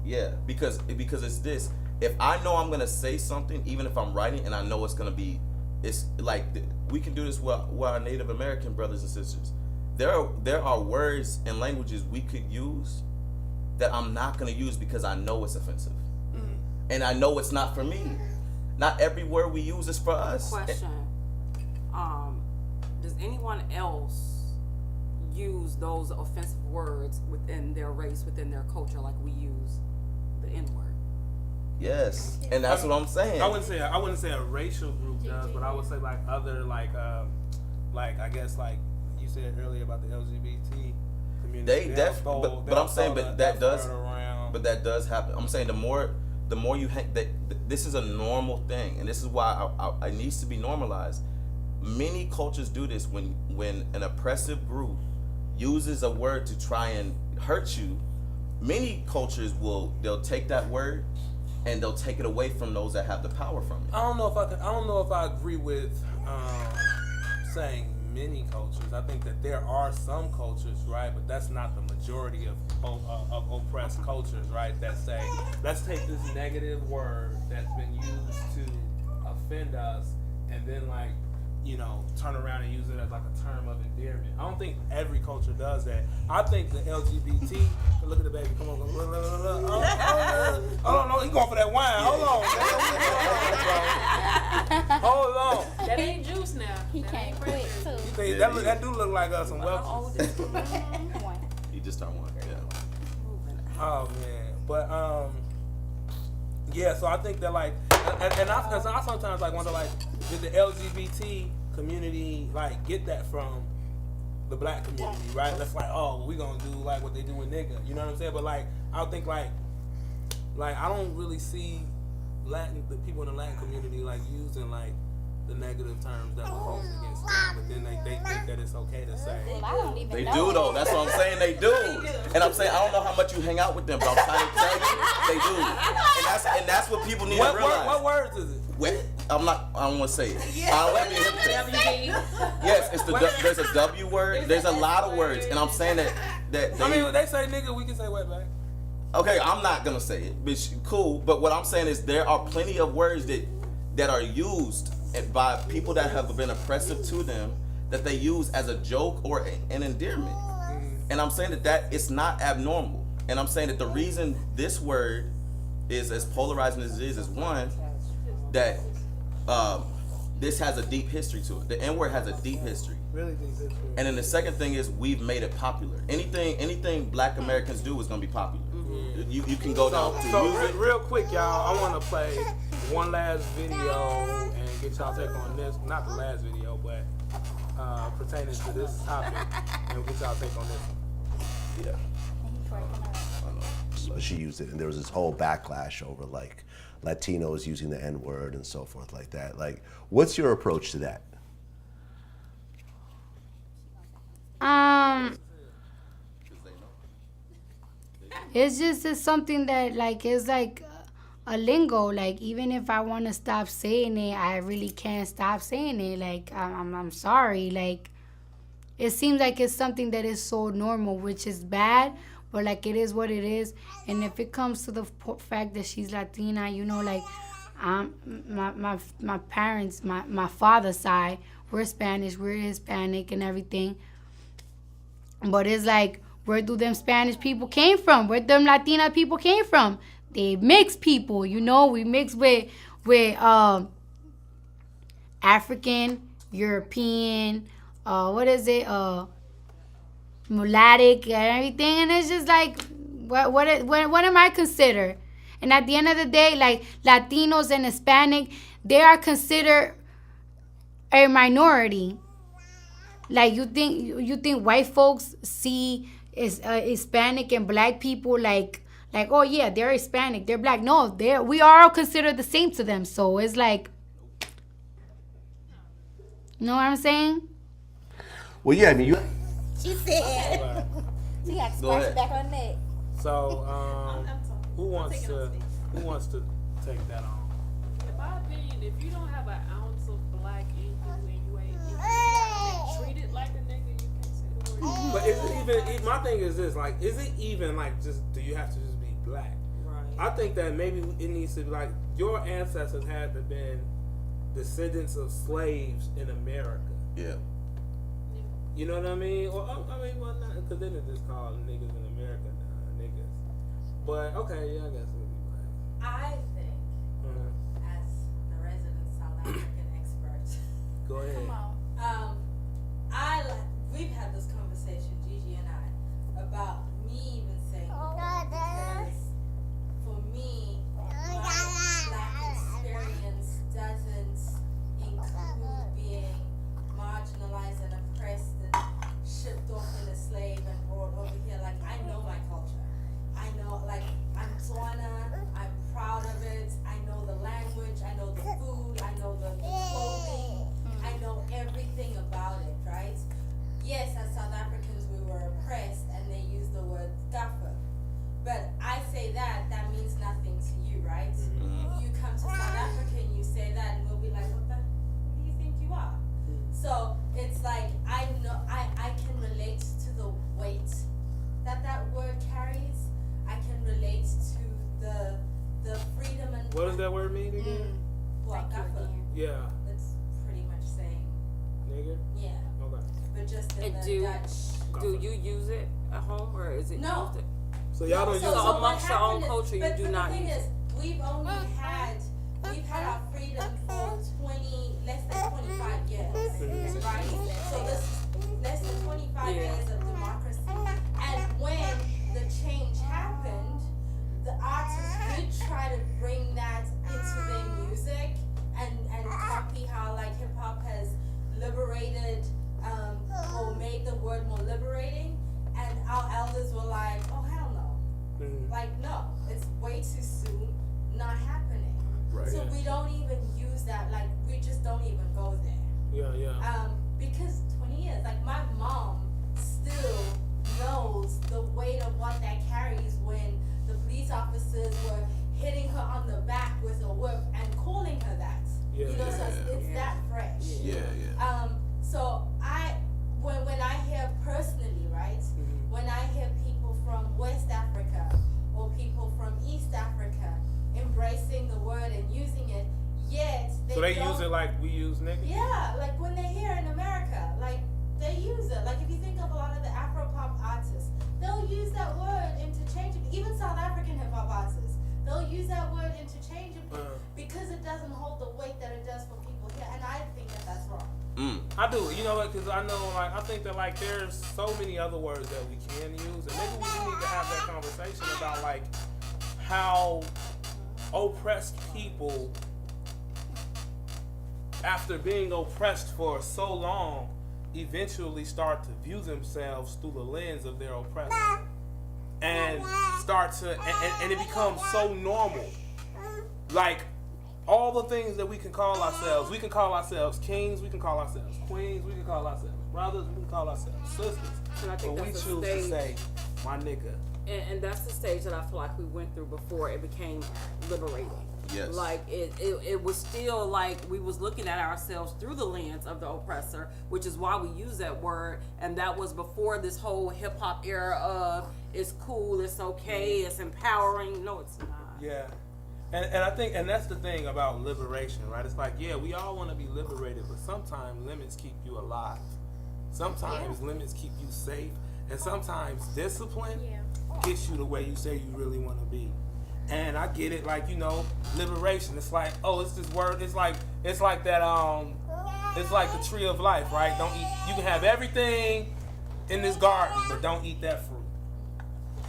Yeah, because it's this. If I know I'm gonna say something, even if I'm writing and I know it's gonna be, it's like we can do this with our Native American brothers and sisters. There are words and languages we could use that I'm not gonna use because I know it's offensive, and I know it's not for me. Not every word we use is for us. Question: does anyone else use those offensive words within their race, within their culture, like we use the N-word? Yes, and that's what I'm saying. I wouldn't say a racial group does, but I would say like other like I guess like you said earlier about the LGBT community. But I'm saying, but that does happen. I'm saying the more you hang, this is a normal thing, and this is why it needs to be normalized. Many cultures do this when an oppressive group uses a word to try and hurt you. Many cultures they'll take that word and they'll take it away from those that have the power from it. I don't know if I agree with saying many cultures. I think that there are some cultures, right, but that's not the majority of oppressed cultures, right, that say, let's take this negative word that's been used to offend us and then, like, you know, turn around and use it as like a term of endearment. I don't think every culture does that. I think the LGBT, look at the baby, come on, hold on, he's going for that wine. Hold on. That ain't juice now. He can't quit too. That do look like some Welch's. He just turned one. Yeah. Oh man, but yeah. So I think that like, and I sometimes like wonder like, did the LGBT community like get that from the black community, right? That's like, oh, we gonna do like what they do with nigga, you know what I'm saying? But like, I think like I don't really see the people in the Latin community like using like the negative terms that were posed against them, but then they think that it's okay to say. Well, I don't even They know. do though. That's what I'm saying. They do. And I'm saying I don't know how much you hang out with them, but I'm trying to tell you they do. And that's what people need to realize. What words is it? I don't want to say it. I don't want to be a hypocrite. Yes, there's a W word. There's a lot of words, and I'm saying that they, I mean, when they say nigga, we can say wetback. Okay, I'm not gonna say it, but cool. But what I'm saying is there are plenty of words that are used by people that have been oppressive to them that they use as a joke or an endearment. And I'm saying that it's not abnormal. And I'm saying that the reason this word is as polarizing as it is one, that this has a deep history to it. The N-word has a deep history. Really deep history. And then the second thing is we've made it popular. Anything Black Americans do is gonna be popular. You can go down to music. Real quick, y'all, I want to play one last video and get y'all take on this. Not the last video, but pertaining to this topic, and we'll get y'all take on this. Yeah. I know. So she used it, and there was this whole backlash over like Latinos using the N-word and so forth like that. Like, what's your approach to that? It's something that like is like a lingo. Like even if I want to stop saying it, I really can't stop saying it. Like I'm sorry. Like it seems like it's something that is so normal, which is bad, but like it is what it is. And if it comes to the fact that she's Latina, you know, like my parents, my father's side, we're Spanish, we're Hispanic and everything. But it's like, where do them Spanish people came from? Where them Latina people came from? They mixed people, you know. We mix with African, European, mulattic and everything. And it's just like, what am I considered? And at the end of the day, like Latinos and Hispanic, they are considered a minority. Like you think white folks see Hispanic and black people like oh yeah, they're Hispanic, they're black. No, we are all considered the same to them. So it's like, you know what I'm saying? Well, yeah, I mean, She said. She got to scratch it back on neck. So, who wants taking on to take that on? In my opinion, if you don't have an ounce of black in you and you ain't, if you're treated like a nigga, you can't say the word. But is it even? My thing is this: like, is it even like just? Do you have to just be black? Right. I think that maybe it needs to be like your ancestors had to been descendants of slaves in America. Yeah. You know what I mean? Or I mean, well, not because then it's just called niggas in America now, niggas. But okay, yeah, I guess it would be black. I think, as the resident South African expert, Go ahead. we've had this conversation, Gigi and I, about me even saying because for me, my black experience doesn't include being marginalized and oppressed and shipped off in a slave and brought over here. Like, I know my culture. I know, like, I'm Tswana, I'm proud of it. I know the language, I know the food, I know the clothing, I know everything about it, right? Yes, as South Africans, we were oppressed and they used the word gaffer. But I say that means nothing to you, right? You come to South Africa and you say that and we'll be like, what do you think you are? So it's like, I know, I can relate to the weight that word carries. I can relate to the freedom and... What does that word mean again? What, gaffer? Yeah. It's pretty much saying, Nigga? yeah. Okay. But just in And the Dutch... do you use it at home or is it No. used it? So y'all don't use So it. amongst your own culture, you do not But the thing use is, we've had our freedom for less than 25 years, right? So this less than 25 years of democracy. And when the change happened, the artists did try to bring that into their music and copy how like hip hop has liberated or made the word more liberating. And our elders were like, oh hell no. Like, no, it's way too soon, not happening. Right. So we don't even use that, like, we just don't even go there. Yeah. Because 20 years, like, my mom still knows the weight of what that carries when the police officers were hitting her on the back with a whip and calling her that. Yeah. You know, so it's that fresh. Yeah. So when I hear personally, right, when I hear people from West Africa or people from East Africa embracing the word and using it, yet they don't, use it like we use nigga? yeah, like when they're here in America, like they use it. Like if you think of a lot of the Afro-pop artists, they'll use that word interchangeably. Even South African hip-hop artists, they'll use that word interchangeably because it doesn't hold the weight that it does for people here, and I think that that's wrong. I do. You know what? Because I know, like, I think that, like, there's so many other words that we can use. And maybe we do need to have that conversation about, like, how oppressed people, after being oppressed for so long, eventually start to view themselves through the lens of their oppressor, and start to and it becomes so normal. Like all the things that we can call ourselves kings, we can call ourselves queens, we can call ourselves brothers, we can call ourselves sisters. And I think But we that's choose the to stage, say, my nigga. and that's the stage that I feel like we went through before it became liberating. Yes. Like it was still like we was looking at ourselves through the lens of the oppressor, which is why we use that word. And that was before this whole hip hop era of it's cool, it's okay, it's empowering. No, it's not. Yeah. And I think, and that's the thing about liberation, right? It's like, yeah, we all want to be liberated, but sometimes limits keep you alive. Sometimes limits keep you safe, and sometimes discipline gets you to where you say you really want to be. And I get it, like, you know, liberation. It's like, oh, it's this word. It's like that. It's like the tree of life, right? Don't eat. You can have everything in this garden, but don't eat that fruit.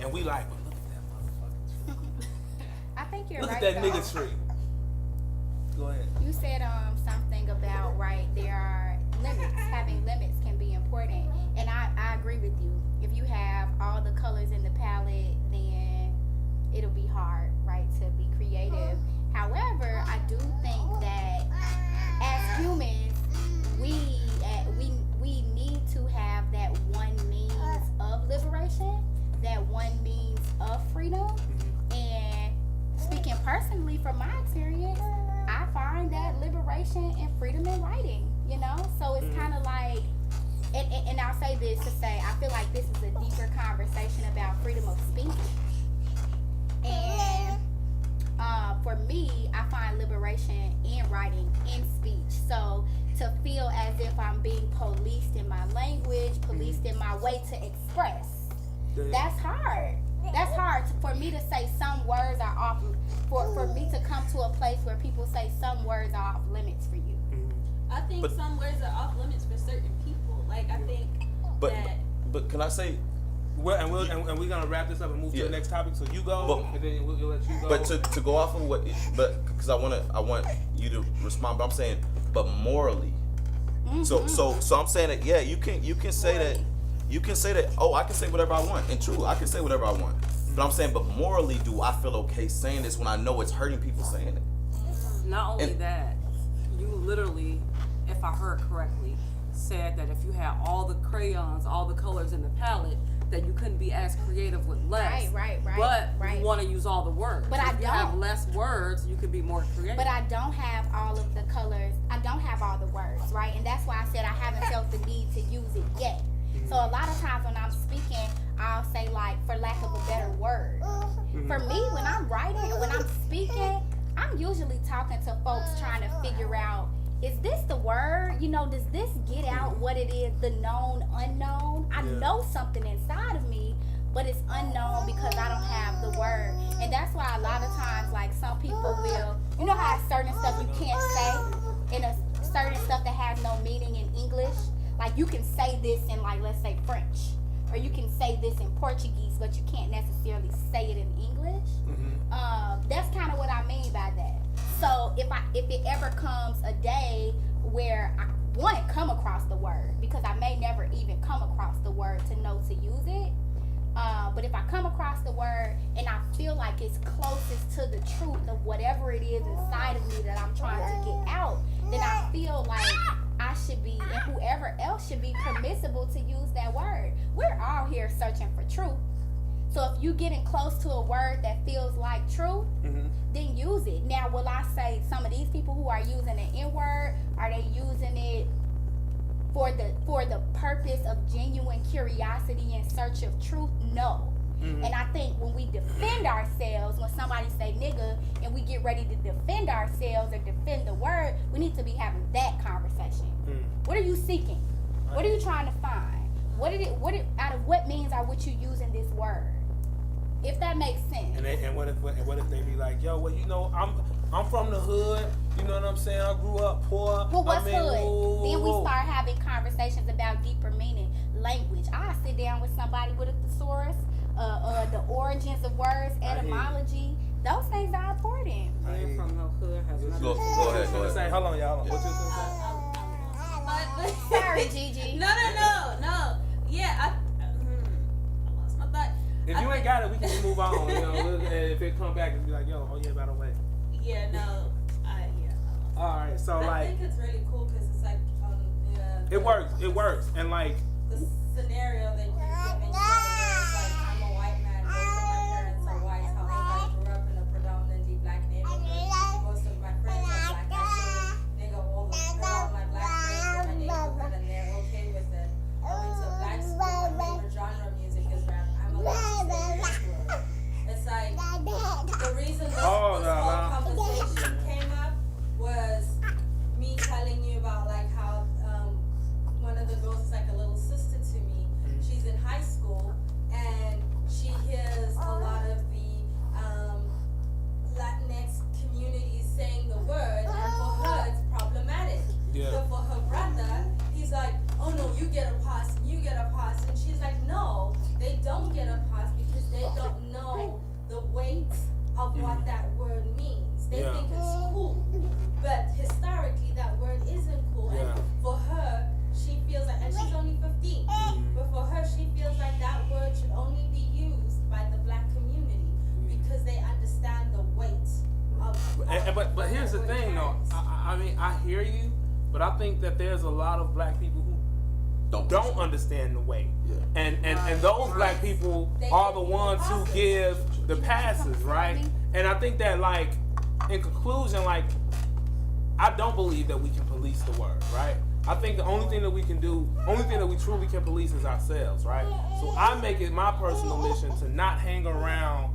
And we like, well, look at that motherfucking tree. I think you're Look right. at that though. nigga tree. Go ahead. You said something about, right, there are limits. Having limits can be important. And I agree with you. If you have all the colors in the palette, then it'll be hard, right, to be creative. However, I do think that as humans, we need to have that one means of liberation, that one means of freedom. And speaking personally from my experience, I find that liberation and freedom in writing, you know? So it's kind of like, and I'll say this to say, I feel like this is a deeper conversation about freedom of speech. And for me, I find liberation in writing, in speech. So to feel as if I'm being policed in my language, policed in my way to express, that's hard. That's hard for me to say some words are off, for me to come to a place where people say some words are off limits for you. I think some words are off limits for certain people. Like, I think But can I say, Well, and we're gonna wrap this up and move to the next topic. So you go, and then we'll let you go. but to go off of what, but because I want you to respond. But I'm saying, but morally. So I'm saying that you can say that. You can say that, oh, I can say whatever I want. And true, I can say whatever I want. But I'm saying, but morally, do I feel okay saying this when I know it's hurting people saying it? Not only that, you literally, if I heard correctly, said that if you had all the crayons, all the colors in the palette, that you couldn't be as creative with less. Right. But you want to use all the words. But if you have less words, you could be more creative. But I don't have all of the colors. I don't have all the words, right? And that's why I said I haven't felt the need to use it yet. So a lot of times when I'm speaking, I'll say, like, for lack of a better word. For me, when I'm writing, when I'm speaking, I'm usually talking to folks trying to figure out, is this the word? You know, does this get out what it is, the known unknown? I know something inside of me, but it's unknown because I don't have the word. And that's why a lot of times, like, some people will, you know how certain stuff you can't say, and certain stuff that has no meaning in English? Like, you can say this in, like, let's say French, or you can say this in Portuguese, but you can't necessarily say it in English. That's kind of what I mean by that. So if it ever comes a day where I want to come across the word, because I may never even come across the word to know to use it, but if I come across the word and I feel like it's closest to the truth of whatever it is inside of me that I'm trying to get out, then I feel like I should be, and whoever else should be, permissible to use that word. We're all here searching for truth. So if you getting close to a word that feels like truth, then use it. Now, will I say some of these people who are using the N-word, are they using it for the purpose of genuine curiosity in search of truth? No. And I think when we defend ourselves, when somebody say nigga, and we get ready to defend ourselves or defend the word, we need to be having that conversation. What are you seeking? What are you trying to find? Out of what means are what you using this word? If that makes sense. And what if they be like, yo, well, you know, I'm from the hood. You know what I'm saying? I grew up poor. Well, what's hood? Then we whoa. start having conversations about deeper meaning, language. I sit down with somebody with a thesaurus, the origins of words, etymology. Those things are important. Being from no hood has nothing. Go ahead. Hold on, y'all. What you gonna say? Sorry, Gigi. No. Yeah, I lost my thought. If you ain't got it, we can just move on. You know, if it come back, and be like, yo, oh yeah, by the way. Yeah, no. All right, so I like, think it's really cool because it's like it works, and like, the scenario that you're giving each other, where it's like I'm a white man, most of my parents are white, however I grew up in a predominantly black neighborhood. Most of my friends are black. Actually, they go all my black friends in my neighborhood and they're okay with it. I went to a black school. My favorite genre of music is rap. I'm allowed to say this word. It's like the reason this whole conversation came up was me telling you about like how one of the girls is like a little sister to me. She's in high school and she hears a lot of the Latinx communities saying the word, and for her it's problematic. Yeah. But for her brother, he's like, oh no, you get a pass, and you get a pass, and she's like, no, they don't get a pass because they don't know the weight of what that word means. They think it's cool, but historically that word isn't cool. And for her, she feels like, and she's only 15, but for her, she feels like that word should only be used by the black community because they understand the weight of. But here's the thing, though. I mean, I hear you, but I think that there's a lot of black people who don't understand the weight, and those black people are the ones who give the passes, right? And I think that, like, in conclusion, like, I don't believe that we can police the word, right? I think the only thing that we can do, only thing that we truly can police is ourselves, right? So I make it my personal mission to not hang around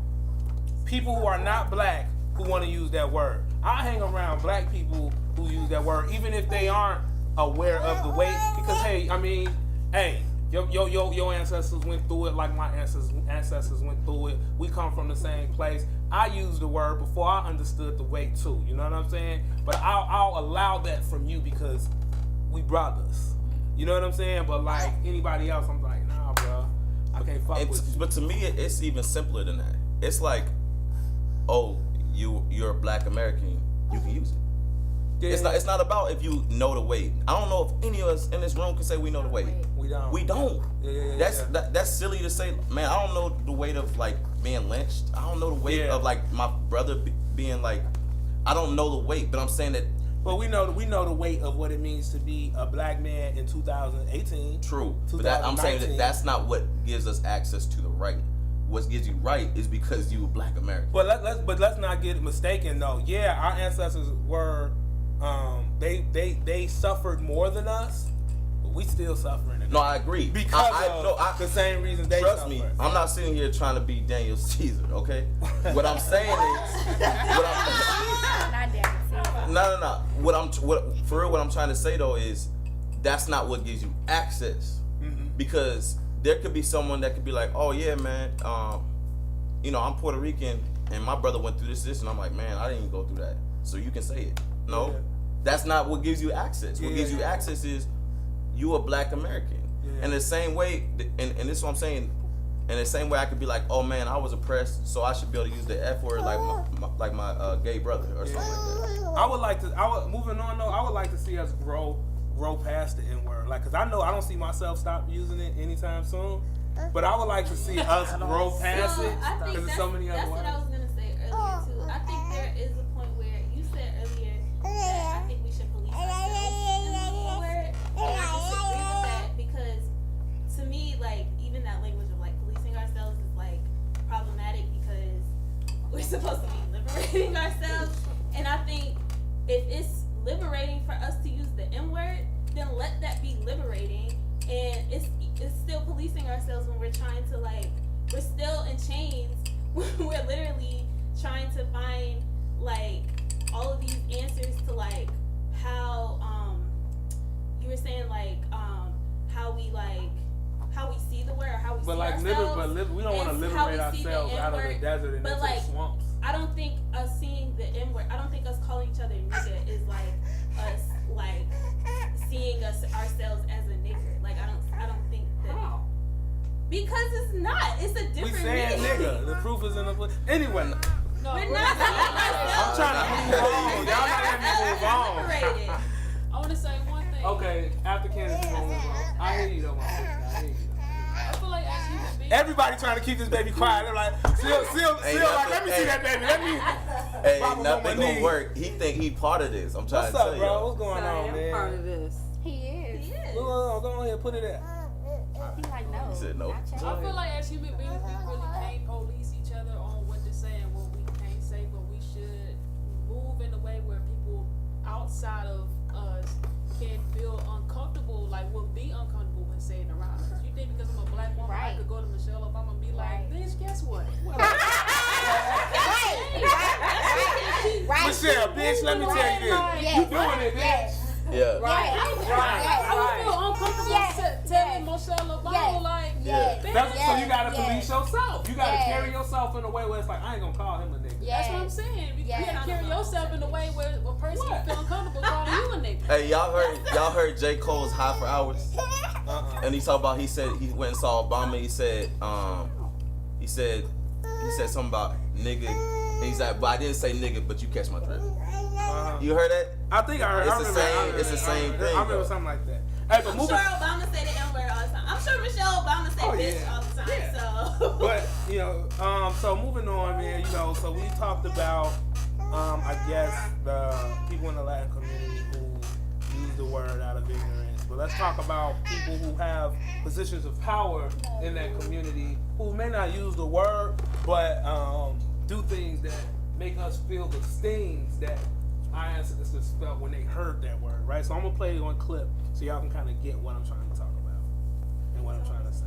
people who are not black who want to use that word. I hang around black people who use that word, even if they aren't aware of the weight, because hey, I mean, hey, your ancestors went through it like my ancestors went through it. We come from the same place. I used the word before I understood the weight too. You know what I'm saying? But I'll allow that from you because we brothers. You know what I'm saying? But like anybody else, I'm like, nah, bro, I can't fuck with you. But to me, it's even simpler than that. It's like, oh, you're a black American, you can use it. Yeah. It's not about if you know the weight. I don't know if any of us in this room can say we know the weight. We don't. Yeah. That's silly to say, man. I don't know the weight of like being lynched. I don't know the weight of like my brother being like. I don't know the weight, but I'm saying that. Well, we know the weight of what it means to be a black man in 2018. True, but I'm saying that's not what gives us access to the right. What gives you right is because you a black American. But let's not get mistaken though. Yeah, our ancestors were. They suffered more than us, but we still suffering. No, I agree. Because of the same reasons they trust suffer. me, I'm not sitting here trying to be Daniel Caesar, okay? What I'm saying is, Not Daniel Caesar. no. What I'm trying to say though is, that's not what gives you access, because there could be someone that could be like, oh yeah, man, I'm Puerto Rican and my brother went through this, and I'm like, man, I didn't even go through that, so you can say it. No, that's not what gives you access. What gives you access is you a black American. In the same way, and this is what I'm saying, in the same way I could be like, oh man, I was oppressed, so I should be able to use the F word like my gay brother or something like that. Moving on though, I would like to see us grow past the N word. Like, cause I know I don't see myself stop using it anytime soon. But I would like to see us grow past it because there's so many other words. That's what I was gonna say earlier too. I think there is a point where you said earlier that I think we should police ourselves in the word, and I disagree with that because to me, like even that language of like policing ourselves is like problematic because we're supposed to be liberating ourselves, and I think if it's liberating for us to use the N word, then let that be liberating. And it's still policing ourselves when we're trying to like, we're still in chains. We're literally trying to find like all of these answers to like how you were saying like how we see the world or how we see ourselves. We don't want to liberate ourselves out of the desert and into the swamps. I don't think us seeing the N word, I don't think us calling each other nigga is like us like seeing ourselves as a nigger. Like I don't think that because it's not. It's a different. We saying nigga. The proof is in the pudding. Anyway, no, we're not seeing ourselves. I'm trying to move on. Y'all not letting me move on. I want to say one thing. Okay, after Candace, I hear you though, my sister. I hear you. I feel like as human beings, Everybody trying to keep this baby quiet. They're like, still, like, let me see that baby. Let me. Hey, Pop him on nothing my gonna knee. work. He think he part of this. I'm trying What's to tell up, you. bro? What's going I on, am man? part of this. He is. Go ahead, put it at. He like no. He said no. not yet. I feel like as human beings, we really can't police each other on what to say and what we can't say, but we should move in a way where people outside of us can feel uncomfortable, like will be uncomfortable when saying around us. You think because I'm a black woman, I Right. could go to Michelle Obama and be like, Right. bitch, guess what? Right. Michelle, bitch, let me tell you this. Yes. You doing it, bitch. Yes. Yeah. Right. I would feel uncomfortable Yes. telling Michelle Obama, Yes. like, Yes. bitch, That's, so you gotta Yes. police yourself. You gotta Yes. carry yourself in a way where it's like, I ain't gonna call him a nigga. that's what I'm saying. You Yes. gotta carry yourself in a way where a person What? feel uncomfortable calling you a nigga. Hey, y'all heard J. Cole's High for Hours? And he talked about, he said he went and saw Obama. He said something about nigga. And he's like, but I didn't say nigga, but you catch my drift. You heard that? I think I heard. It's I the remember- same- I remember- it's the same I remember- thing, I remember though. something like that. Hey, but I'm moving. sure Obama say the N-word all the time. I'm sure Michelle Obama say Oh, bitch yeah. all the time. Yeah. So. But so moving on, man. So we talked about, I guess the people in the Latin community who use the word out of ignorance. But let's talk about people who have positions of power in that community who may not use the word, but do things that make us feel the stings that our ancestors felt when they heard that word, right? So I'm gonna play one clip so y'all can kind of get what I'm trying to talk about and what I'm trying to say.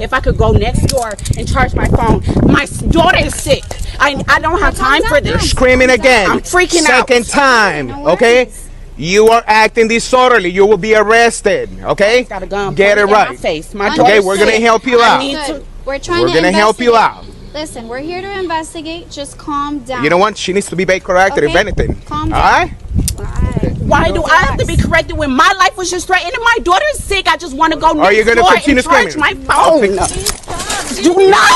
If I could go next door and charge my phone. My daughter is sick. I don't have time for this. Screaming again. I'm freaking out. Second time, okay? You are acting disorderly. You will be arrested, okay? Got a gun Get it pointed in right. my face. My Okay, daughter's we're gonna sick. help you I out. need to- Good. We're trying We're to gonna help you investigate. out. Listen, we're here to investigate. Just calm down. You know what? She needs to be made corrected, if Okay. anything. Calm All down. right? Why do I have to be corrected when my life was just threatened and my daughter's sick? I just want to go Are you next gonna door continue and charge screaming? my phone. Do not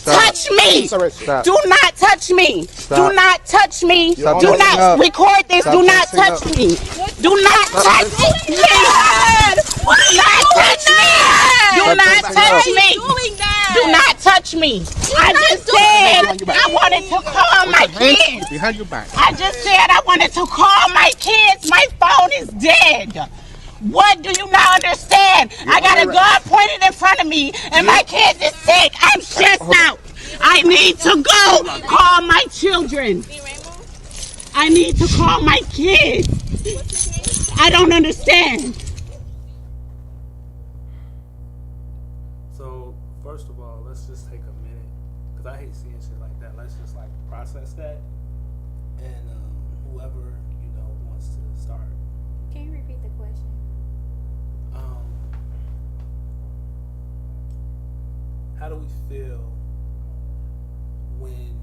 touch me. Stop. Do not touch me. Do not touch me. Stop Do messing not up. record this. Stop Do not messing touch up. me. Do not touch me. Do not touch me. Do not touch me. Do not touch me. I just said I wanted to call my kids. Behind your back. I just said I wanted to call my kids. My phone is dead. What do you not understand? I got a gun pointed in front of me and my kids is sick. I'm stressed out. I need to go call my children. I need to call my kids. I don't understand. So first of all, let's just take a minute, because I hate seeing shit like that. Let's just like process that, and whoever wants to start. Can you repeat the question? How do we feel when?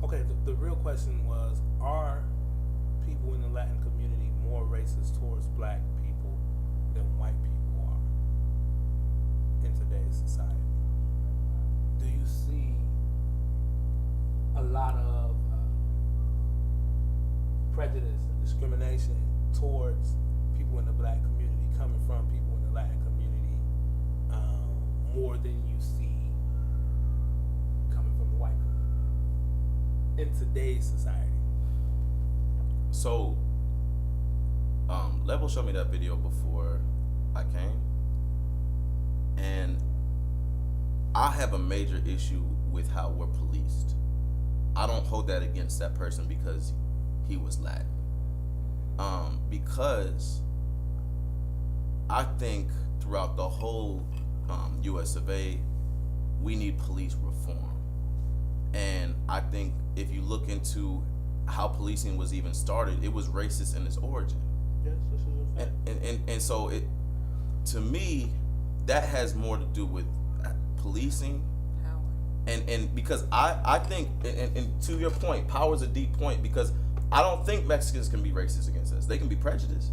Okay, the real question was: are people in the Latin community more racist towards Black people than white people are in today's society? Do you see a lot of prejudice and discrimination towards people in the Black community coming from people in the Latin community more than you see coming from the white community in today's society? So, Level showed me that video before I came, and I have a major issue with how we're policed. I don't hold that against that person because he was Latin. Because I think throughout the whole US of A, we need police reform. And I think if you look into how policing was even started, it was racist in its origin. Yes, this is a fact. And so it, to me, that has more to do with policing. And because I think, and to your point, power is a deep point, because I don't think Mexicans can be racist against us. They can be prejudiced.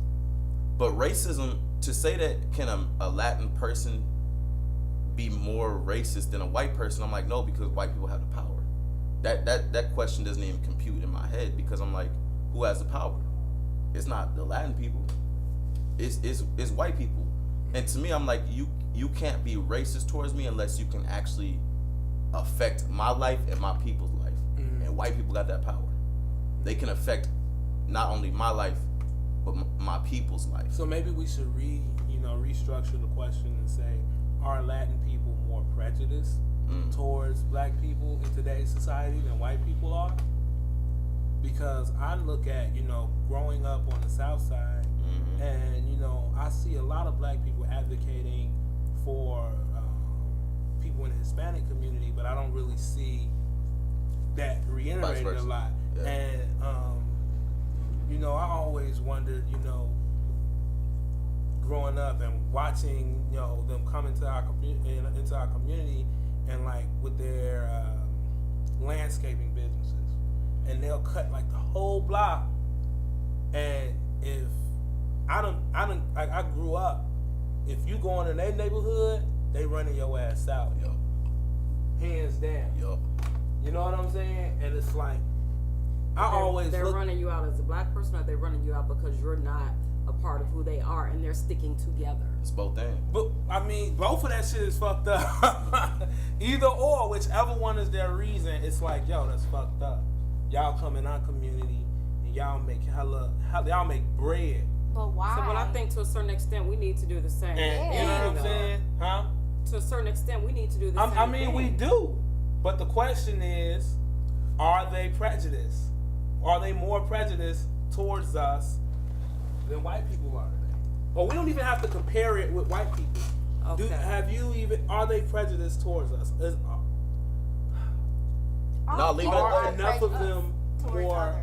But racism, to say that can a Latin person be more racist than a white person, I'm like, no, because white people have the power. that question doesn't even compute in my head, because I'm like, who has the power? It's not the Latin people. It's white people. And to me, I'm like, you can't be racist towards me unless you can actually affect my life and my people's life. And white people got that power. They can affect not only my life, but my people's life. So maybe we should restructure the question and say, are Latin people more prejudiced towards black people in today's society than white people are? Because I look at, growing up on the South Side, and, I see a lot of black people advocating for people in the Hispanic community, but I don't really see that reiterated a lot. Yeah. And, I always wondered, growing up and watching, them come into our community and like with their landscaping businesses, and they'll cut like the whole block. And if I grew up, if you go into their neighborhood, they running your ass out, hands down. You know what I'm saying? And it's like, they're running you out as a black person, or they're running you out because you're not a part of who they are, and they're sticking together. It's both things. But I mean, both of that shit is fucked up. Either or, whichever one is their reason, it's like, that's fucked up. Y'all come in our community and y'all make y'all make bread. But why? So, I think to a certain extent we need to do the same. And, you know what I'm saying? Huh? To a certain extent we need to do the same. I mean, we do. But the question is, are they prejudiced? Are they more prejudiced towards us than white people are today? Or we don't even have to compare it with white people. Okay. Are they prejudiced towards us? No, leave it are at enough of them more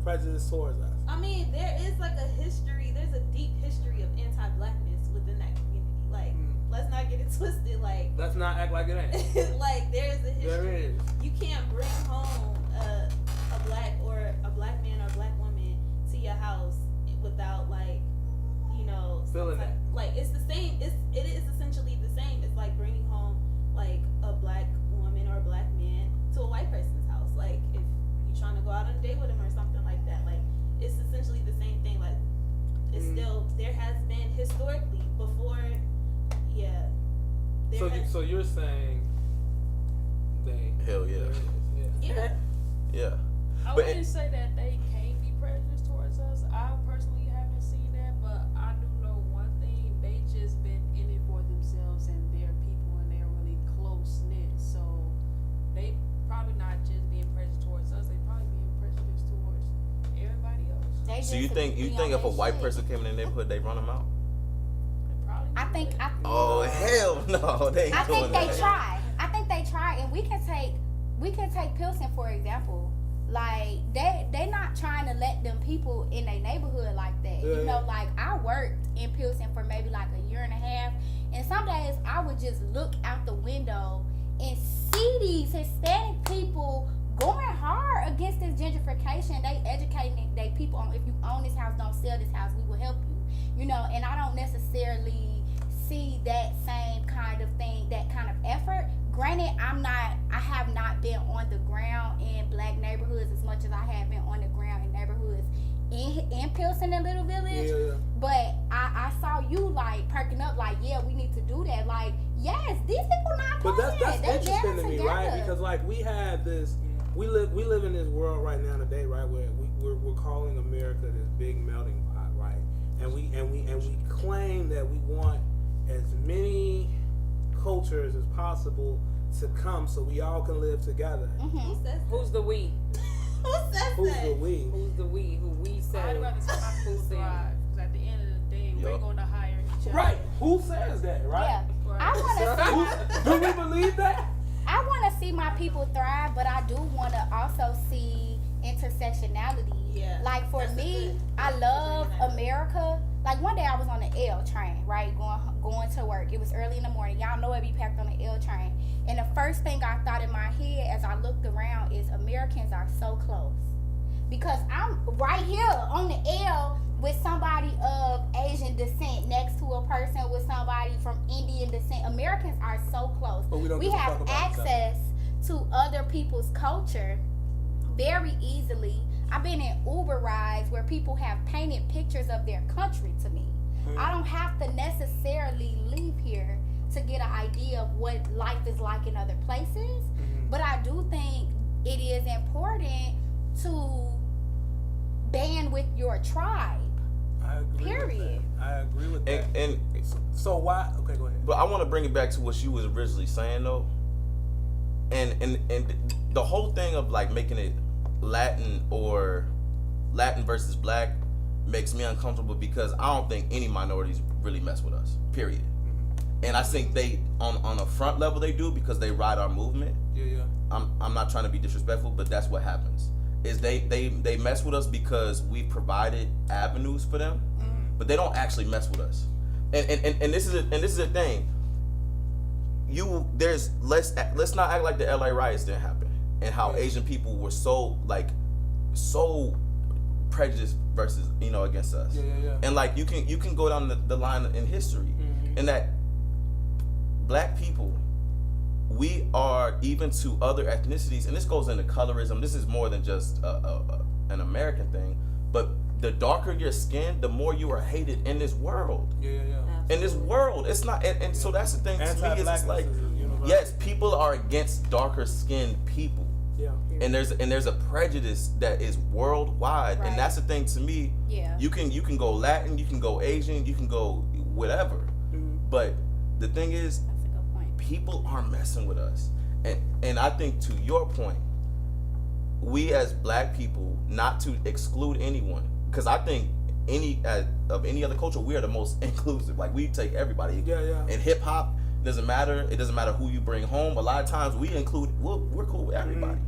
prejudiced towards us? I mean, there is like a history, there's a deep history of anti-blackness within that community. Like, let's not get it twisted. Like, let's not act like it ain't. Like, there is a history. There is. You can't bring home a black man or black woman to your house without feeling that. Like, it's the same. It is essentially the same. It's like bringing home like a black woman or a black man to a white person's house. Like, if you're trying to go out on a date with him or something like that, like, it's essentially the same thing. Like, it's still, there has been historically before, So you're saying they? Hell yeah. Yeah. I wouldn't say that they can't be prejudiced towards us. I personally haven't seen that, but I do know one thing: they just been in it for themselves and their people, and they're really close knit. So they probably not just being prejudiced towards us; they probably being prejudiced towards everybody else. So you think if a white person came in the neighborhood, they run them out? I think. Oh hell no, they ain't doing that. I think they try, and we can take Pilsen for example. Like, they not trying to let them people in their neighborhood like that. Yeah. Like, I worked in Pilsen for maybe like a year and a half, and some days I would just look out the window and see these Hispanic people going hard against this gentrification. They educating their people on, if you own this house, don't sell this house, we will help you. And I don't necessarily see that same kind of thing, that kind of effort. Granted, I have not been on the ground in black neighborhoods as much as I have been on the ground in neighborhoods in Pilsen and Little Village. Yeah. But I saw you like perking up, like, yeah, we need to do that. Like, yes, these people not But playing. that's They interesting to me, together. right? Because like we had this, we live in this world right now today, right, where we're calling America this big melting pot, right? And we claim that we want as many cultures as possible to come so we all can live together. Mm-hmm. Who's the we? Who says Who's that? the we? Who's the we? Who we say? I'd rather see my people thrive, because at the end of the day, we're going to hire each other. Right. Who says that, right? Yeah. Right. I want to see. Do we believe that? I want to see my people thrive, but I do want to also see intersectionality. Yeah. Like, for me, I love America. Like, one day I was on the L train, right, going to work. It was early in the morning. Y'all know it be packed on the L train. And the first thing I thought in my head as I looked around is Americans are so close. Because I'm right here on the L with somebody of Asian descent next to a person with somebody from Indian descent. Americans are so close. But we don't We give a have fuck about access to other people's culture very easily. I've been in Uber rides where people have painted pictures of their country to me. I don't have to necessarily leave here to get an idea of what life is like in other places, but I do think it is important to band with your tribe. I agree. Period. With that. I agree with that. And so why? Okay, go ahead. but I want to bring it back to what she was originally saying though, and the whole thing of like making it Latin or Latin versus Black makes me uncomfortable because I don't think any minorities really mess with us. Period. And I think they on a front level they do because they ride our movement. Yeah. I'm not trying to be disrespectful, but that's what happens. Is they mess with us because we provided avenues for them, but they don't actually mess with us. And this is a thing. Let's not act like the LA riots didn't happen and how Asian people were so prejudiced versus against us. Yeah. And like you can go down the line in history, and that Black people, we are, even to other ethnicities, and this goes into colorism. This is more than just an American thing, but the darker your skin, the more you are hated in this world. Yeah. In this world, it's not, and so that's the thing to me. Is it's like, yes, people are against darker skinned people. Yeah. And there's a prejudice that is worldwide, Right. and that's the thing to me. Yeah. You can go Latin, you can go Asian, you can go whatever, but the thing is, That's a good point. people aren't messing with us, and I think to your point, we as Black people, not to exclude anyone, because I think of any other culture, we are the most inclusive. Like we take everybody. Yeah. In hip hop, doesn't matter. It doesn't matter who you bring home. A lot of times we're cool with everybody.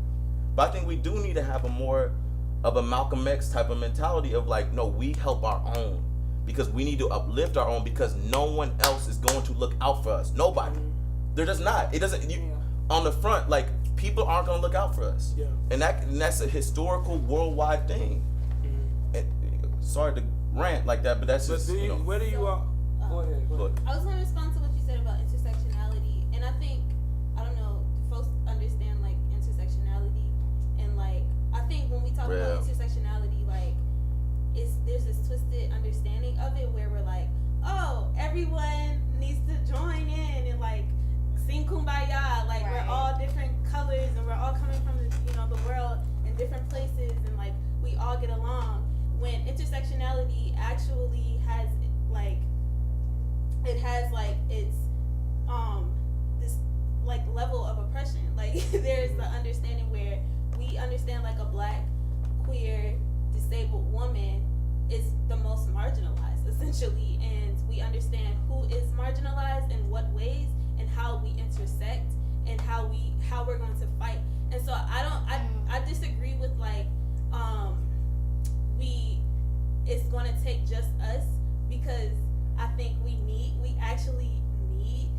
But I think we do need to have a more of a Malcolm X type of mentality of like, no, we help our own because we need to uplift our own because no one else is going to look out for us. Nobody. They're just not. It doesn't. On the front, like people aren't going to look out for us. Yeah. And that's a historical worldwide thing. And, sorry to rant like that, but that's But just where do you are? Go ahead. I was going to respond to what you said about intersectionality, and I think, I don't know, do folks understand like intersectionality, and like I think when we talk about intersectionality, like there's this twisted understanding of it where we're like, oh, everyone needs to join in and like sing kumbaya, like we're all different colors and we're all coming from the world in different places and like we all get along. When intersectionality actually has like its this like level of oppression. Like there's the understanding where we understand like a Black, queer, disabled woman is the most marginalized essentially, and we understand who is marginalized in what ways and how we intersect and how we're going to fight. And so I disagree with like it's going to take just us, because I think we actually need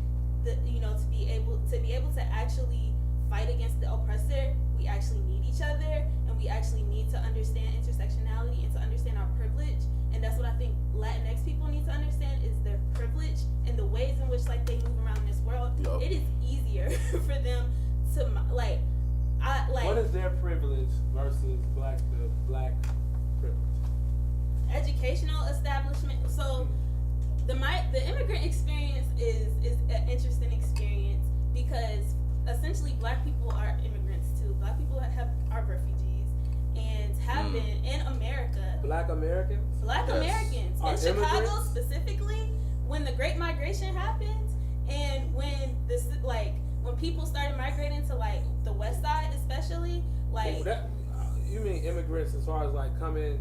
the to be able to actually fight against the oppressor. We actually need each other, and we actually need to understand intersectionality and to understand our privilege. And that's what I think Latinx people need to understand is their privilege and the ways in which like they move around in this world. Yep. It is easier for them to like. What is their privilege versus the black privilege? Educational establishment. So the immigrant experience is an interesting experience because essentially Black people are immigrants too. Black people are refugees and have been in America. Black Americans? Black Americans. In Chicago specifically, when the Great Migration happened and when when people started migrating to like the West Side especially, like you mean immigrants as far as like coming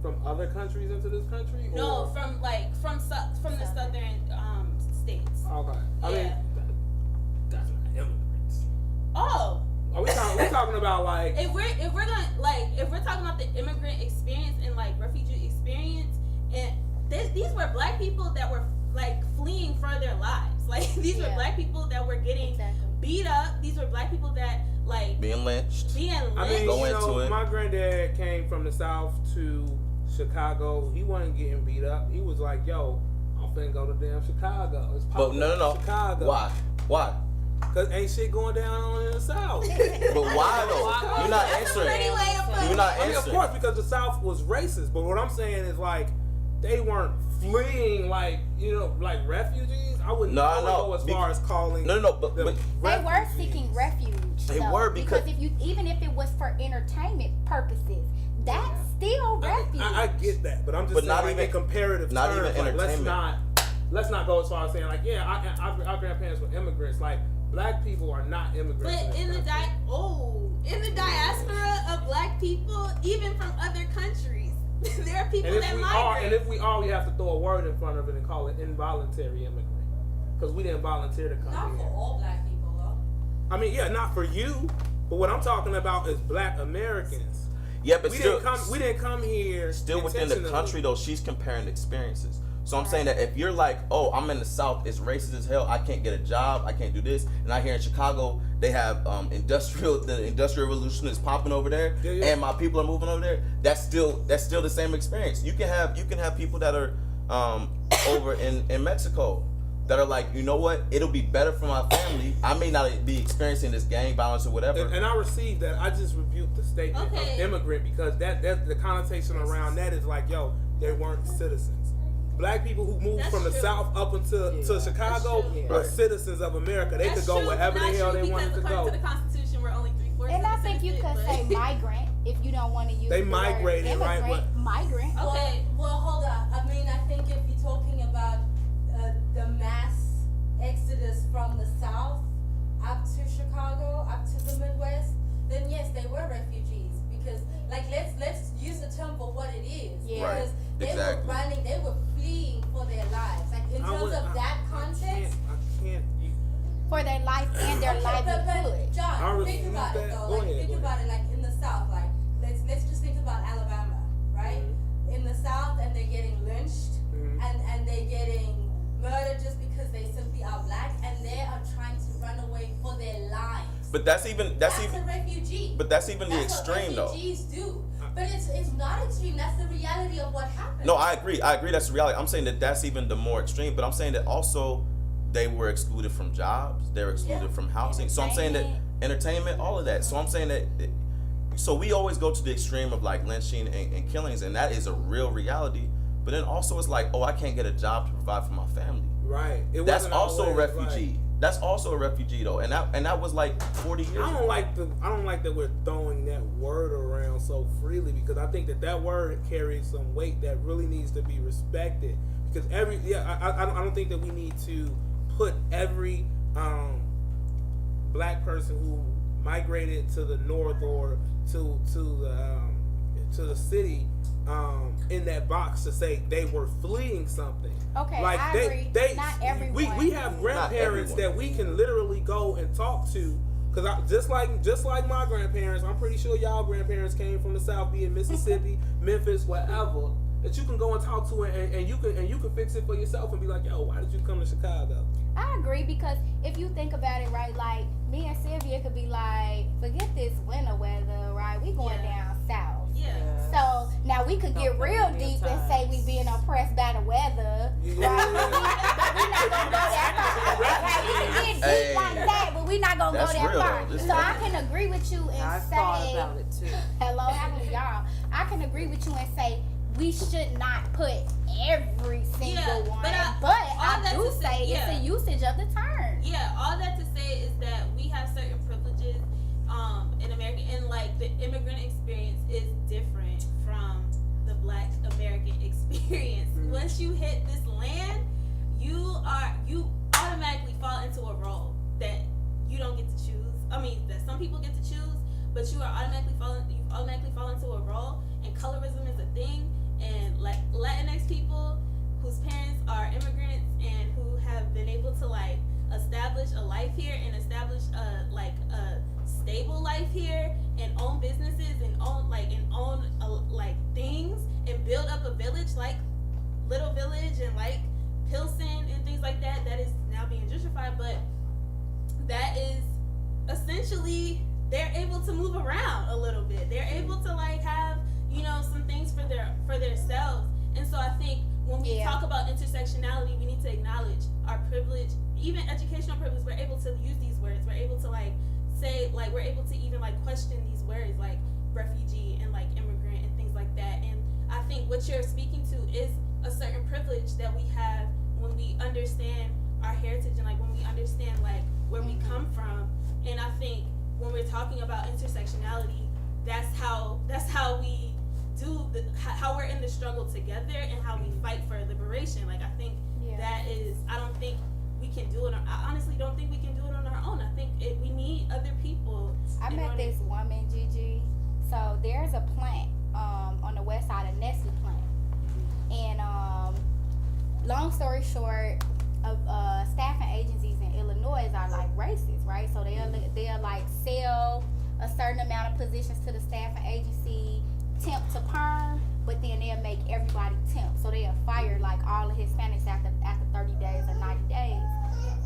from other countries into this country? No, from the southern states. Okay. I mean, that's not immigrants. Oh. Are we talking about like if we're talking about the immigrant experience and like refugee experience, and these were Black people that were like fleeing for their lives. Like these were Black people that were getting beat up. These were Black people that like being lynched. I mean, my granddad came from the South to Chicago. He wasn't getting beat up. He was like, yo, I'm finna go to damn Chicago. It's But no. Chicago. Why? Cause ain't shit going down in the South. But why not That's a answering. pretty way of putting You're not I mean, of answering. course, because the South was racist. But what I'm saying is like they weren't fleeing like like refugees. I wouldn't go as far as calling. No, but They were refugees. seeking refuge. They though, were because even if it was for entertainment purposes, that's still refuge. I get that, but I'm just But saying not like even- in comparative not terms. even Like, entertainment. let's not go as far as saying like our grandparents were immigrants. Like black people are not immigrants. But in the diaspora of black people, even from other countries, there are people that migrate. And if we are, we have to throw a word in front of it and call it involuntary immigrant, because we didn't volunteer to come Not here. for all black people though. I mean, yeah, not for you, but what I'm talking about is black Americans. yeah, but We still, didn't come here. still within the intentionally. country though, she's comparing experiences. So I'm saying that if you're like, oh, I'm in the South, it's racist as hell, I can't get a job, I can't do this, and I hear in Chicago they have the industrial revolution is popping over there, Yeah. and my people are moving over there. That's still the same experience. You can have people that are over in Mexico that are like, you know what, it'll be better for my family. I may not be experiencing this gang violence or whatever. And I received that. I just rebuked the statement of immigrant because that's the connotation around that is like, yo, they weren't citizens. Black people who moved from the South up into to Chicago were citizens of America. They could go wherever the hell they wanted to go. According to the Constitution, we're only 3/4. And I think you could say migrant if you don't want to use They the word migrated, right? immigrant, migrant. Okay. Well, hold on. I mean, I think if you're talking about the mass exodus from the South up to Chicago, up to the Midwest, then yes, they were refugees. Because, like, let's use the term for what it is. Yeah. Right. Because they Exactly. were running, they were fleeing for their lives. Like, in terms of that context. I can't. For their life and their livelihood. But John, I think refuse about it that. though. Go Like, ahead, think about it. Like in the South, like let's just think about Alabama, right? Mm-hmm. In the South, and they're getting lynched, and they're getting murdered just because they simply are black, and they are trying to run away for their lives. But that's even a refugee. But that's even the That's extreme what though. refugees do. But it's not extreme. That's the reality of what happened. No, I agree. That's the reality. I'm saying that that's even the more extreme. But I'm saying that also they were excluded from jobs. They were excluded from housing. So I'm saying that entertainment, all of that. So I'm saying that. So we always go to the extreme of like lynching and killings, and that is a real reality. But then also it's like, oh, I can't get a job to provide for my family. Right. That's also a always refugee. like- That's also a refugee though, and that was like 40 years. I don't ago. like that we're throwing that word around so freely because I think that word carries some weight that really needs to be respected. Because I don't think that we need to put every black person who migrated to the north or to the city in that box to say they were fleeing something. Okay, like I agree. Not everyone. We have grandparents that we can literally go and talk to. Cause just like my grandparents, I'm pretty sure y'all grandparents came from the South, be in Mississippi, Memphis, wherever. That you can go and talk to and you can fix it for yourself and be like, yo, why did you come to Chicago? I agree because if you think about it, right, like me and Sylvia could be like, forget this winter weather, right? We going down south. Yeah. So now we could get real deep and say we being oppressed by the weather, right? But we not gonna go that far. Right? We can get deep like that, but we not gonna That's go that real, far. though. This So I is- can agree with you and I say, thought about it too. hello, how many y'all? I can agree with you and say we should not put every single one, but I that do to say say, it's a usage of the term. Yeah, all that to say is that we have certain privileges in America, and like the immigrant experience is different from the Black American experience. Once you hit this land, you automatically fall into a role that you don't get to choose. I mean, that some people get to choose, but you automatically fall into a role, and colorism is a thing. And like Latinx people whose parents are immigrants and who have been able to like establish a life here and establish a stable life here and own businesses and own things and build up a village like Little Village and like Pilsen and things like that is now being gentrified, but that is essentially they're able to move around a little bit. They're able to like have, some things for themselves. And so I think when we talk about intersectionality, we need to acknowledge our privilege, even educational privilege. We're able to use these words. We're able to like say, like, we're able to even like question these words words like refugee and like immigrant and things like that. And I think what you're speaking to is a certain privilege that we have when we understand our heritage and like when we understand like where we come from. And I think when we're talking about intersectionality, that's how we do how we're in the struggle together and how we fight for liberation. Like I think that is, I don't think we can do it. I honestly don't think we can do it on our own. I think we need other people. I met this woman, Gigi. So there's a plant on the west side of Nestle plant, and long story short, staffing agencies in Illinois are like racist, right? So they'll like sell a certain amount of positions to the staffing agency, temp to perm, but then they'll make everybody temp. So they'll fire like all the Hispanics after 30 days or 90 days.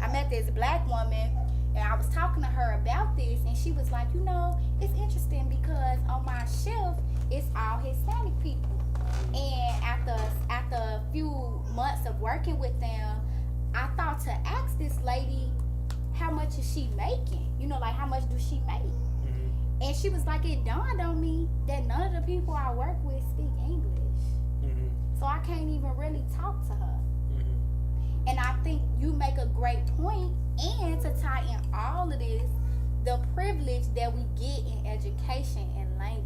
I met this black woman and I was talking to her about this, and she was like, you know, it's interesting because on my shelf it's all Hispanic people. And after a few months of working with them, I thought to ask this lady, how much is she making? You know, like how much do she make? Mm-hmm. And she was like, it dawned on me that none of the people I work with speak English. Mm-hmm. So I can't even really talk to her. Mm-hmm. And I think you make a great point, and to tie in all of this, the privilege that we get in education and language.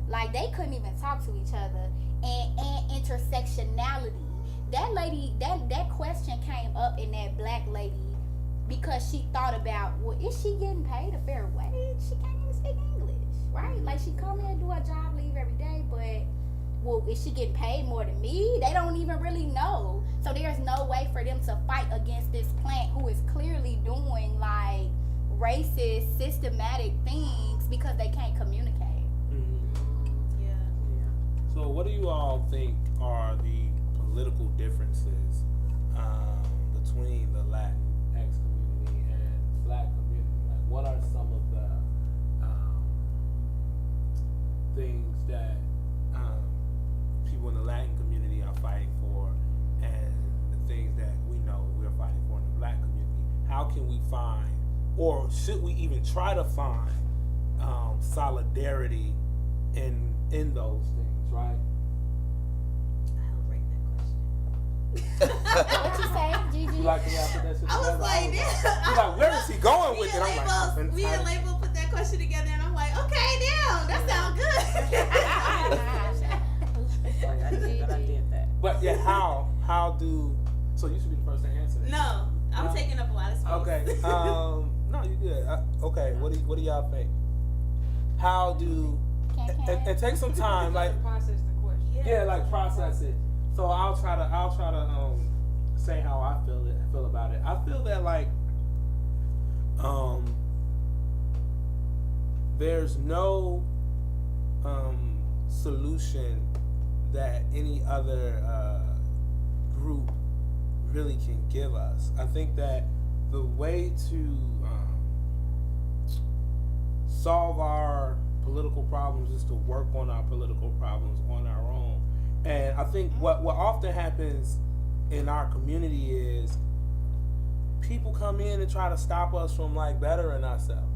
Like they couldn't even talk to each other. And intersectionality. That lady, that question came up in that black lady because she thought about, well, is she getting paid a fair wage? She can't even speak English, right? Like she come in and do her job, leave every day, but well, is she getting paid more than me? They don't even really know. So there's no way for them to fight against this plant who is clearly doing like racist, systematic things because they can't communicate. So what do you all think are the political differences between the Latinx community and the Black community? Like, what are some of the things that people in the Latin community are fighting for, and the things that we know we're fighting for in the Black community? How can we find, or should we even try to find, solidarity in those things? Right. I'll break that question. What you say, Gigi? You like the after that shit I was together? like, You like, where is he going with it? I'm like, me and Label put that question together, and I'm like, okay, damn, that sounds good. I did that. But yeah, how do? So you should be the first to answer. No, I'm taking up a lot of space. Okay. No, you good. Okay. What do y'all think? How do? And take some time, like process the question. yeah, like process it. So I'll try to say how I feel about it. I feel that like there's no solution that any other group really can give us. I think that the way to solve our political problems is to work on our political problems on our own. And I think what often happens in our community is people come in and try to stop us from like bettering ourselves.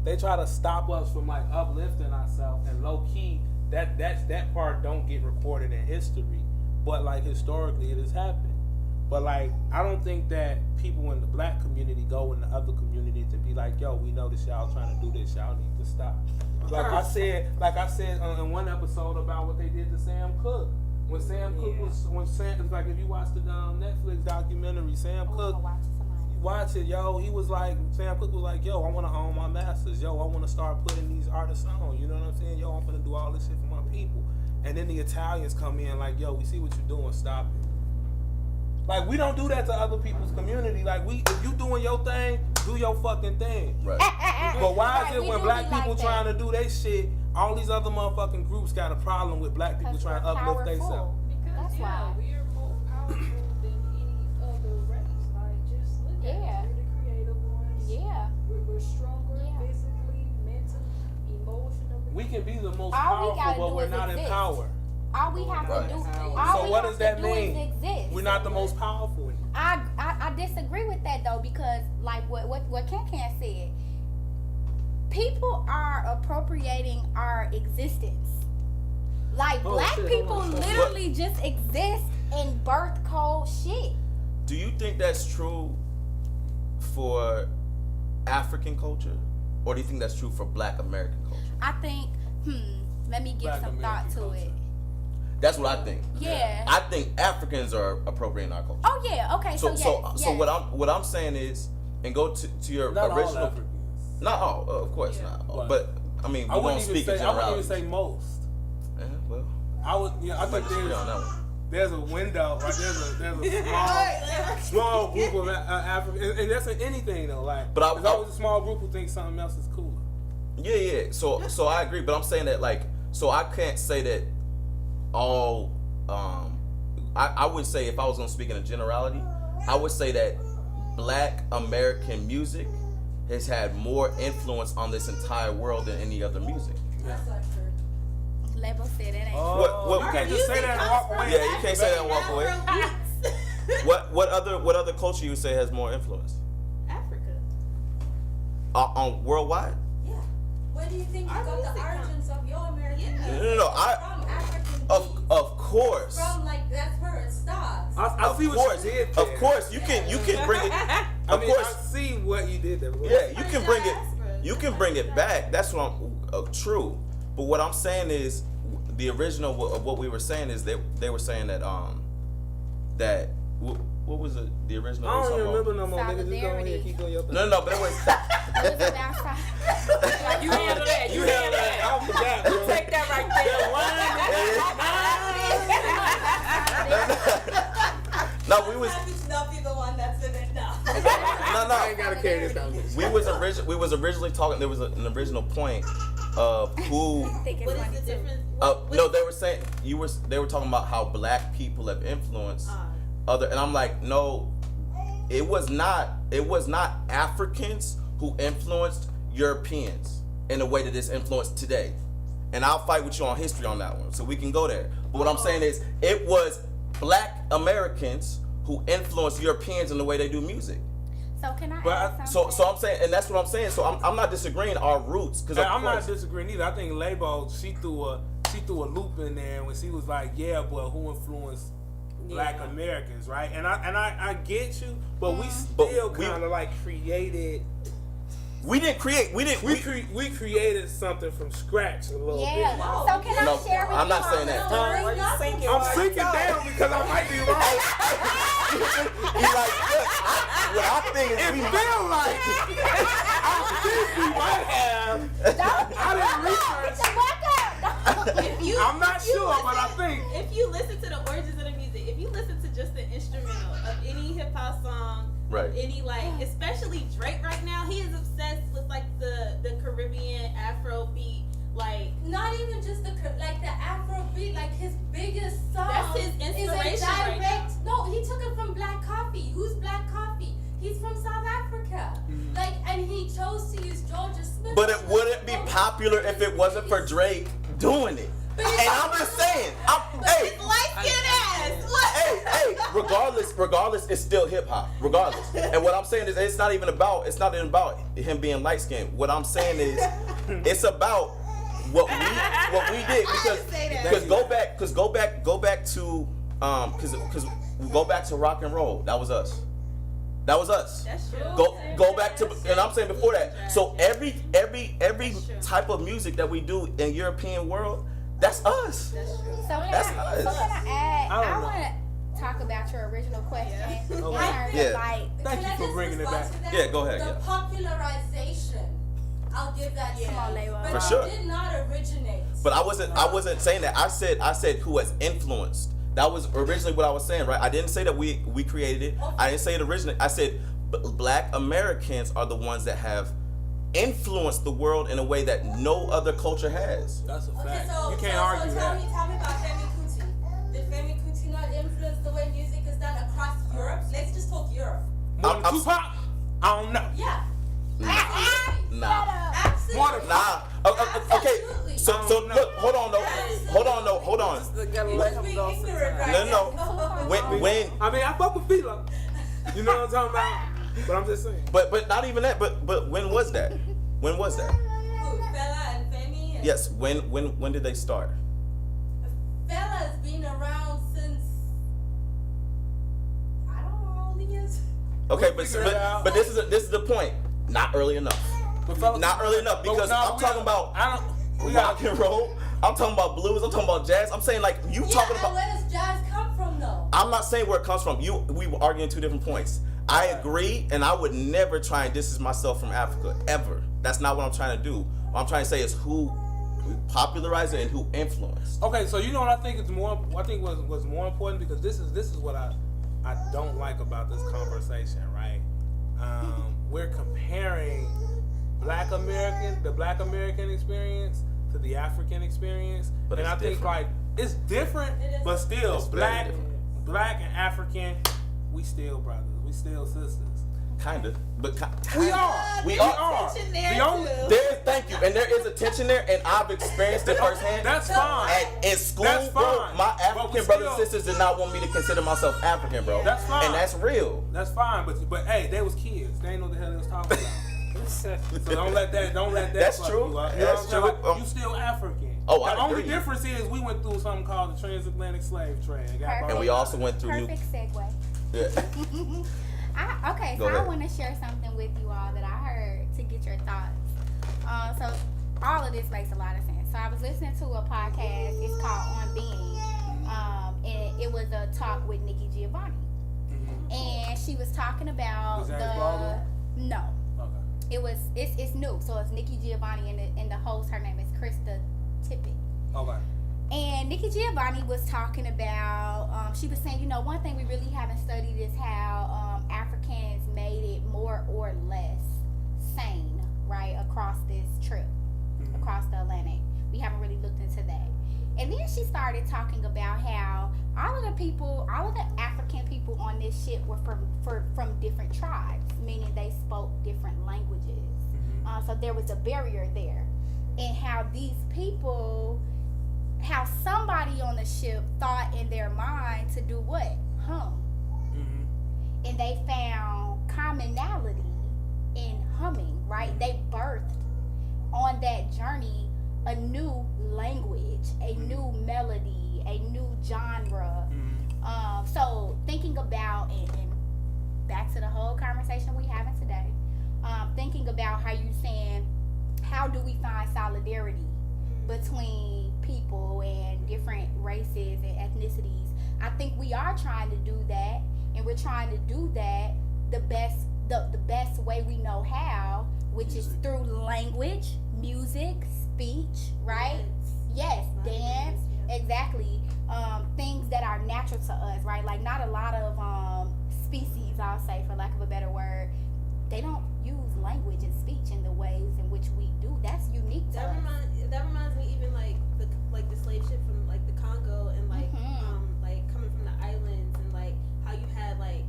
They try to stop us from like uplifting ourselves, and low key that part don't get recorded in history, but like historically it has happened. But like I don't think that people in the Black community go in the other communities and be like, yo, we know that y'all trying to do this, y'all need to stop. Like I said in one episode about what they did to Sam Cooke. When Sam Cooke it's like if you watch the Netflix documentary, Sam Cooke, watch it, yo. He was like, Sam Cooke was like, yo, I want to own my masters. Yo, I want to start putting these artists on. You know what I'm saying? Yo, I'm gonna do all this shit for my people. And then the Italians come in like, yo, we see what you're doing, stop it. Like, we don't do that to other people's community. Like, if you doing your thing, do your fucking thing. Right. But why is it when Black people like trying to do their shit, all these other motherfucking groups got a problem with Black people trying to uplift themselves? Because That's why. we are more powerful than any other race. Like, just look at us. We're the creative ones. Yeah. We're stronger physically, mentally, emotionally. We can be the most All we powerful, gotta but do we're is not in exist. power. All we have to do. So what does that mean? Exist. We're not the most powerful. I disagree with that though, because like what Ken said, people are appropriating our existence. Like black people literally just exist in birth code shit. Do you think that's true for African culture, or do you think that's true for Black American culture? I think, let me give Black some thought American to culture. it. That's what I think. Yeah. I think Africans are appropriating our culture. Oh yeah, okay, so So what I'm saying is, and go to your Not all original. Africans. Not all, of course not. All. Right. But I mean, I we don't wouldn't speak in even say. I wouldn't even generalities. say most. Yeah, well, I would. Yeah, I think disagree on that one. there's a window. Right, there's a small group of Africans, and that's in anything though. Like, But there's always a small group who thinks something else is cooler. Yeah. So I agree, but I'm saying that like, so I can't say that all. I would say if I was gonna speak in a generality, I would say that Black American music has had more influence on this entire world than any other music. That's not true. Label said it ain't. Oh, you can't just say that and walk away. Yeah, you can't say that and walk away. What other culture you would say has more influence? Africa. On worldwide? Yeah. Where do you think you got the origins of your American music? No. From African Of course. From like that's where it starts. I see what you did there. Of course, you can bring it. I Of mean, course, I see what you did there. yeah, you can bring it. You can bring it back. That's what I'm true. But what I'm saying is, the original of what we were saying is they were saying that that what was it? The original. I was don't even something remember no more. Nigga, just go ahead, keep doing your thing. No, but it was. It was about five. You handle that. You handle that. I forgot, bro. Take that right there. No, we was. Happy to not be the one that's in it now. No. I ain't gotta carry this down. We was originally talking. There was an original point of who. I think it's What funny is the too. difference? No, they were saying they were talking about how Black people have influenced other, and I'm like, no, it was not Africans who influenced Europeans in the way that it's influenced today. And I'll fight with you on history on that one, so we can go there. But what I'm saying is, it was Black Americans who influenced Europeans in the way they do music. So can I But add something? So I'm saying, and that's what I'm saying. So I'm not disagreeing our roots, because I'm not disagreeing either. I think Labo, she threw a loop in there when she was like, yeah, but who influenced Black Americans, right? And I get you, but we still kind of like created. We created something from scratch a little Yeah. bit. So can I No, share with I'm you? not saying that. I'm sinking down because I might be wrong. He's like, look, what I think is It we feel like I think we might have. I didn't research. I'm not sure, but I think. If you listen to the origins of the music, if you listen to just the instrumental of any hip hop song, Right. any like, especially Drake right now, he is obsessed with like the Caribbean Afro beat, like Not even just the Afro beat, like his biggest song. That's his inspiration Is a right direct. No, he took it from Black Coffee. Who's Black Coffee? He's from South Africa. And he chose to use Georgia Smith. But it wouldn't be popular if it wasn't for Drake doing it. And I'm just saying, hey, light-skinned ass. hey, regardless, it's still hip hop. Regardless, and what I'm saying is, it's not even about him being light skinned. What I'm saying is, it's about what we did, because go back to rock and roll. That was us. That's true. Go back to, and I'm saying before that. So every type of music that we do in European world, that's us. So can That's I us. add? I don't I know. want to talk about your original question in terms Yeah. of like. Thank you Can I for just bringing it respond back. to that? Yeah, go ahead, The yeah. popularization, I'll give that to Come on, you. Layla. But For it sure. did not originate. But I wasn't saying that. I said who has influenced. That was originally what I was saying, right? I didn't say that we created it. I didn't say it originally. I said Black Americans are the ones that have influenced the world in a way that no other culture has. That's a Okay, fact. so You can't so argue tell that. me about Femi Kuti. Did Femi Kuti not influence the way music is done across Europe? Let's just talk Europe. More than Tupac? I don't know. Yeah. Nah. Absolutely. More than Nah. Okay. So look. Hold on. You must be ignorant right No. now. When I mean, I fuck with Fila. You know what I'm talking about? But I'm just saying. but not even that. But when was that? When was that? Yes. When did they start? Fella's been around since I don't know how old he is. Okay, Figure it out. but this is the point. Not early enough. But fellas, Not early enough because I'm talking about rock and roll. I'm talking about blues. I'm talking about jazz. I'm saying like you talking about. Where does jazz come from though? I'm not saying where it comes from. We were arguing two different points. I agree, and I would never try and distance myself from Africa ever. That's not what I'm trying to do. What I'm trying to say is who popularized it and who influenced. Okay, so you know what I think is more. I think was more important because this is what I don't like about this conversation, right? We're comparing the Black American experience to the African experience, But and it's I think different. like it's different, but still It's very black different. and African, we still brothers, we still sisters. Kinda, but We are. We are. The only Thank you, and there is a tension there, and I've experienced it firsthand. That's fine. And in school, That's bro, fine. my But we African brothers and still- sisters did not want me to consider myself African, bro. That's fine. And that's real. That's fine, but hey, they was kids. They ain't know what the hell they was talking about. So don't let that. That's fuck true. You up. You That's know what I'm true. saying? Like, you still African. Oh, I The only agree. difference is we went through something called the transatlantic slave trade. And got And we also went through Perfect segue. Yeah. Okay, Go so I ahead. want to share something with you all that I heard to get your thoughts. So all of this makes a lot of sense. So I was listening to a podcast. It's called On Being, and it was a talk with Nikki Giovanni, and she was talking about Was that Baldwin? no. Okay. It's new. So it's Nikki Giovanni and the host. Her name is Krista Tippett. Okay. And Nikki Giovanni was talking about, she was saying, one thing we really haven't studied is how Africans made it more or less sane, right, across this trip, across the Atlantic. We haven't really looked into that. And then she started talking about how all of the African people on this ship were from different tribes, meaning they spoke different languages. So there was a barrier there. And how these people, how somebody on the ship thought in their mind to do what? Hum. And they found commonality in humming, right? They birthed on that journey a new language, a new melody, a new genre. So thinking about, and back to the whole conversation we having today, thinking about how you saying, how do we find solidarity between people and different races and ethnicities? I think we are trying to do that, and we're trying to do that the best way we know how, which is through language, music, speech, right? Yes, dance, exactly. Things that are natural to us, right? Like not a lot of species, I'll say, for lack of a better word, they don't use language and speech in the ways in which we do. That's unique to us. That reminds me even like the slave ship from like the Congo and like like coming from the islands and like how you had like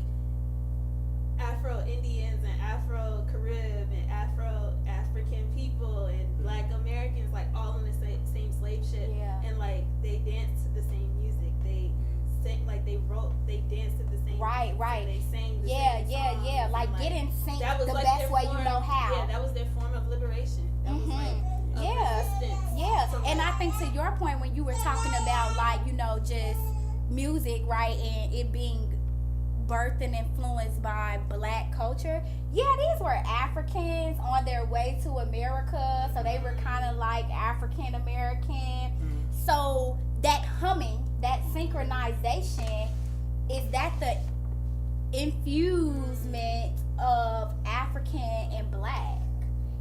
Afro Indians and Afro Carib and Afro African people and Black Americans like all in the same slave ship. Yeah. And like they danced to the same music. They sang, like they danced to the same Right, beats, right. and they sang the Yeah, same yeah, songs, yeah. and, Like get in sync that was the like best their way you form- know how. Yeah, that was their form of liberation. That was like of Yeah, resistance. yeah. from, And I like, think to your point when you were talking about like, just music, right, and it being birthed and influenced by Black culture, yeah, these were Africans on their way to America, so they were kind of like African American. So that humming, that synchronization, is that the infusement of African and Black?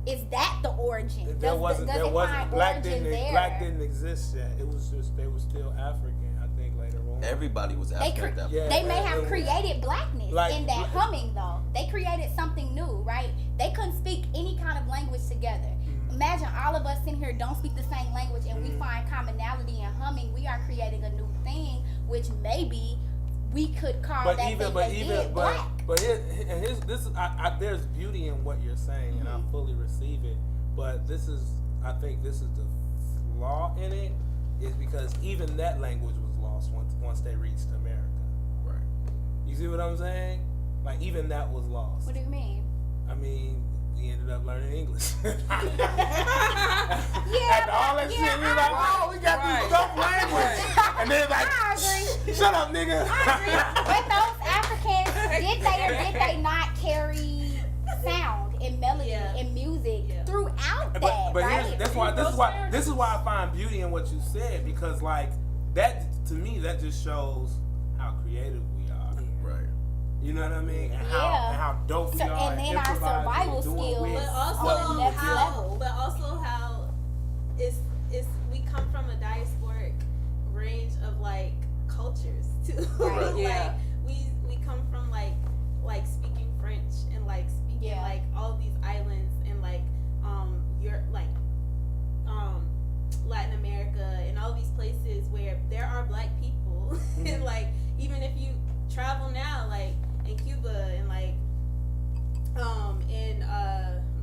Is that the origin? There Does wasn't it find Black origin there? Black didn't exist yet. It was just they were still African. I think later on. Everybody was African at that point. Yeah. They may have it was- created blackness Like- in that humming, though. They created something new, right? They couldn't speak any kind of language together. Imagine all of us in here don't speak the same language and we find commonality in humming. We are creating a new thing, which maybe we could call that thing they did black. But there's beauty in what you're saying, and I fully receive it. But I think this is the flaw in it, is because even that language was lost once they reached America. Right. You see what I'm saying? Like even that was lost. What do you mean? I mean, we ended up learning English. Yeah, After all that And then like, I agree. shut up, nigga. I agree. But those Africans, did they or did they not carry sound and melody and music throughout that? But right? here's, this is why I find beauty in what you said, because like that to me that just shows how creative we are. Right. You know what I mean? And how dope we are. And then our survival skills. But also on the next level. how it's we come from a diasporic range of like cultures too. Right. Yeah. Like we come from like speaking French and like speaking like all these islands and like Latin America and all these places where there are black people. And like even if you travel now like in Cuba and like I'm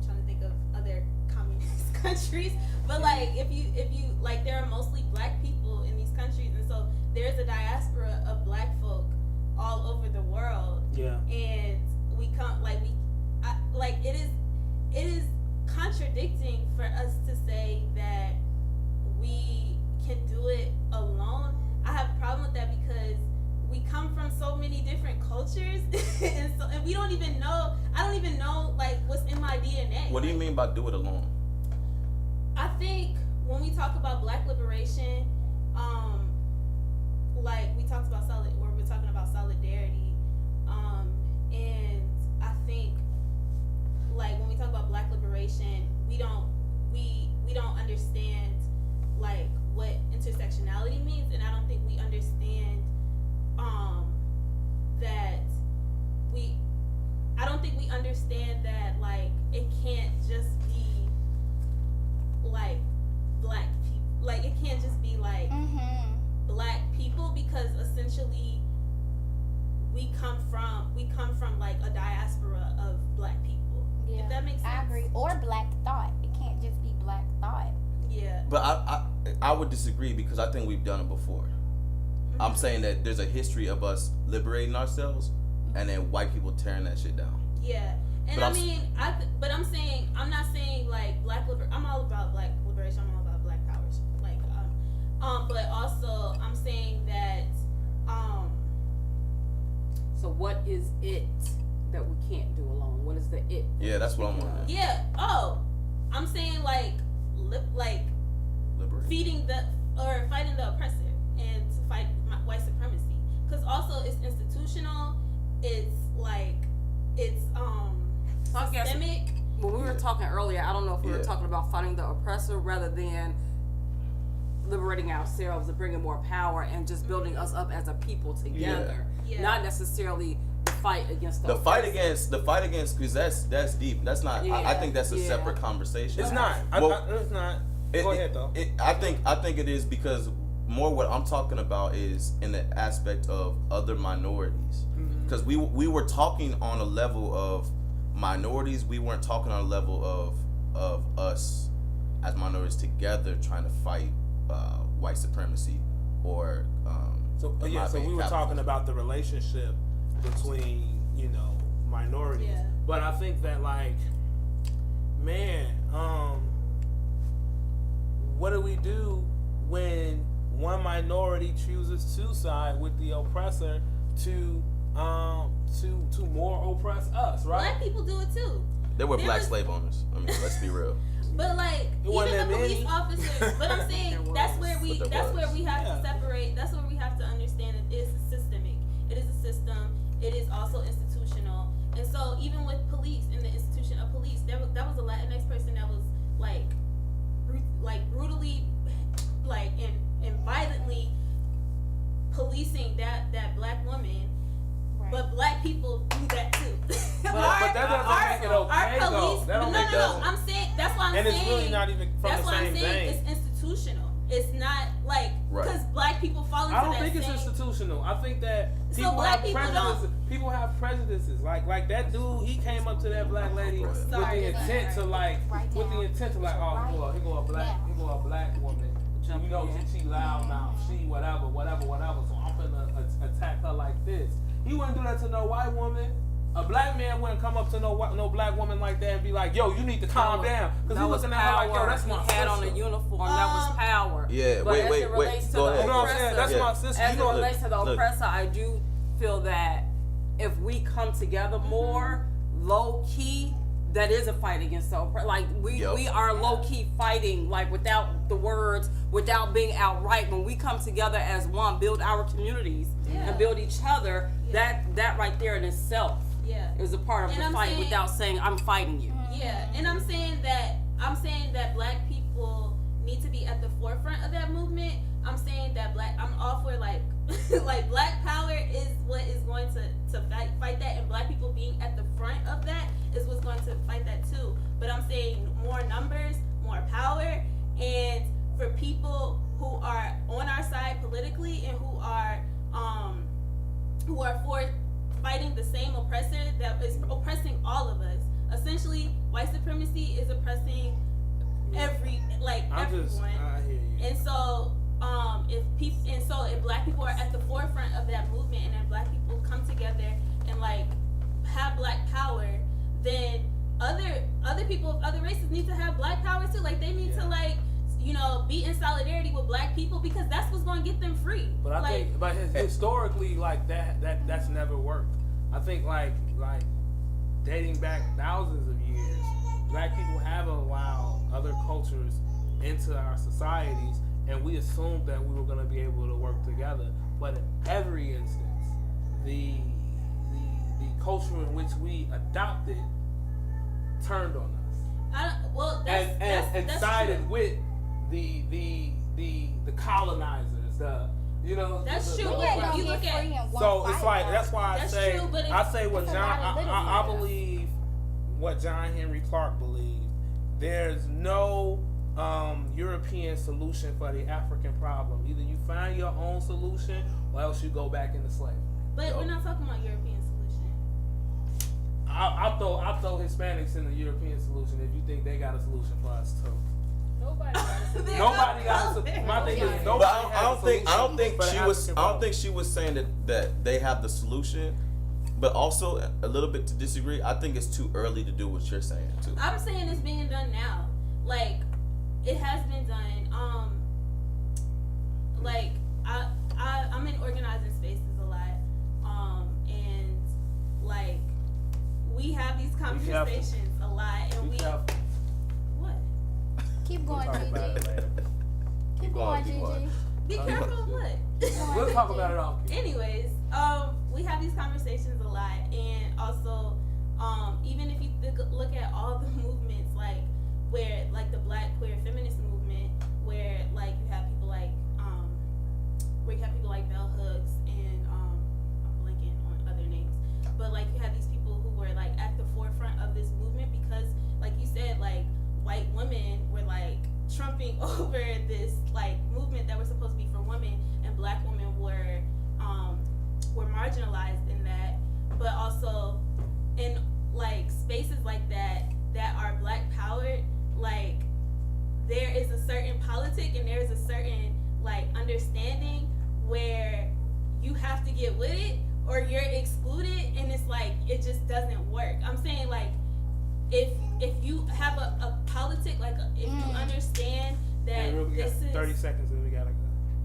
trying to think of other communist countries, but like if you like there are mostly black people in these countries, and so there's a diaspora of black folk all over the world. Yeah. And we come it is contradicting for us to say that we can do it alone. I have a problem with that because we come from so many different cultures and we don't even know. I don't even know like what's in my DNA. What do you mean by do it alone? I think when we talk about black liberation, like we talked about we're talking about solidarity, and I think like when we talk about black liberation, we don't understand like what intersectionality means, and I don't think we understand I don't think we understand that like it can't just be like black people, like it can't just be like black people, because essentially we come from like a diaspora of black people. Yeah. If that makes sense. I agree. Or black thought. It can't just be black thought. Yeah. But I would disagree because I think we've done it before. I'm saying that there's a history of us liberating ourselves and then white people tearing that shit down. Yeah. And But I'm not saying like I'm all about black liberation. I'm all about black powers. Like but also I'm saying that So what is it that we can't do alone? What is the it? Yeah, that's what I'm wondering. yeah. Oh, I'm saying like Liberate. fighting the oppressor and to fight white supremacy, because also it's institutional. It's like it's systemic. When we were talking earlier, I don't know if we were talking about fighting the oppressor rather than liberating ourselves and bringing more power and just building us up as a people together. Yeah. Not necessarily the fight against The fight against, because that's deep. That's not. I think that's a separate conversation. It's not. It's not. Go ahead though. I think it is, because more what I'm talking about is in the aspect of other minorities. Because we were talking on a level of minorities. We weren't talking on a level of us as minorities together trying to fight white supremacy or so we were talking about the relationship between minorities. Yeah. But I think that like, man, what do we do when one minority chooses to side with the oppressor to more oppress us, right? Black people do it too. There were black slave owners. I mean, let's be real. But like even the police officers, but I'm saying that's where we have to separate. That's where we have to understand it is systemic. It is a system. It is also institutional. And so even with police, in the institution of police, that was a Latinx person that was like brutally and violently policing that black woman. But black people do that too. But that doesn't make it okay, though. That don't make it okay. I'm saying that's why I'm saying. And it's really not even from the same vein. It's institutional. It's not like because black people fall into that. I don't think it's institutional. I think that people have prejudices. People have prejudices. Like that dude, he came up to that black lady with the intent to oh, he go a black woman. You know, she loud mouth, she whatever. So I'm finna attack her like this. He wouldn't do that to no white woman. A black man wouldn't come up to no black woman like that and be like, yo, you need to calm down. Because he looking at her like, yo, that's my sister. He had on a uniform. That was power. Yeah, but wait. Go ahead. You know what I'm saying? that's Yeah. my sister. As You it know, relates to the look. oppressor, I do feel that if we come together more, low key, that is a fight against the oppressor. Like we are low key fighting, like without the words, without being outright. When we come together as one, build our communities and build each other, that right there in itself is a part of the fight without saying I'm fighting you. Yeah, and I'm saying that black people need to be at the forefront of that movement. I'm saying that I'm all for like like black power is what is going to fight that, and black people being at the front of that is what's going to fight that too. But I'm saying more numbers, more power, and for people who are on our side politically and who are for fighting the same oppressor that is oppressing all of us. Essentially, white supremacy is oppressing everyone. I hear you. And so, if black people are at the forefront of that movement, and then black people come together and like have black power, then other people of other races need to have black power too. Like they need to be in solidarity with black people, because that's what's going to get them free. But I think, but historically, like that's never worked. I think like dating back thousands of years, black people have allowed other cultures into our societies, and we assumed that we were going to be able to work together. But in every instance, the culture in which we adopted turned on us. And sided true. with the colonizers. That's true. We ain't gonna you get look free in at one So fight, it's like though. that's why That's I say true, but what it's a John lot of little I ones. believe what John Henry Clark believed. There's no European solution for the African problem. Either you find your own solution, or else you go back into slavery. But we're not talking about European solution. I'll throw Hispanics in the European solution if you think they got a solution for us too. Nobody got a solution. Nobody got a solution. My thing is But nobody I don't think for the she was. African I don't problem. think she was saying that they have the solution. But also a little bit to disagree. I think it's too early to do what you're saying too. I'm saying it's being done now. Like it has been done. Like I'm in organizing spaces a lot. And like we have these conversations a lot, and Be careful. what? Keep going, Talk about it Gigi. later. Keep going, Gigi. Be careful of what? We'll talk about it off. Anyways, we have these conversations a lot, and also, even if you look at all the movements, like where like the Black queer feminist movement, where like you have people like Bell Hooks, and I'm blanking on other names, but like you have these people who were like at the forefront of this movement because, like you said, like white women were like trumping over this like movement that was supposed to be for women, and black women were marginalized in that. But also in like spaces like that are black powered, like there is a certain politic and there's a certain like understanding where you have to get with it or you're excluded, and it's like it just doesn't work. I'm saying like if you have a politic, like if you understand that We got this is 30 seconds and we gotta go.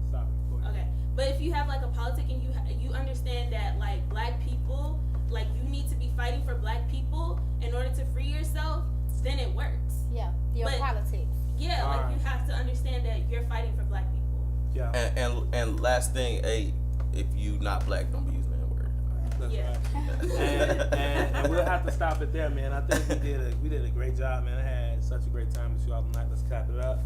Stop it. Go ahead. okay, but if you have like a politic and you understand that like black people, like you need to be fighting for black people in order to free yourself, then it works. Yeah, your But- politics. Yeah, All like right. you have to understand that you're fighting for black people. Yeah. And last thing, hey, if you not black, don't be using that word. That's Yeah. right. and we'll have to stop it there, man. I think we did a great job, man. I had such a great time with you all tonight. Let's clap it up.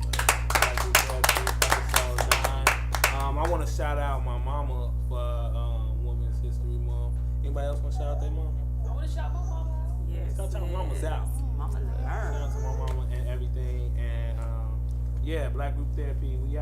I want to shout out my mama for Women's History Month. Anybody else want to shout out their mama? I would have shot my mama out. Yes. Shout out mama's out. Mama Shout out to my mama and everything. And yeah, Black Group Therapy. We out.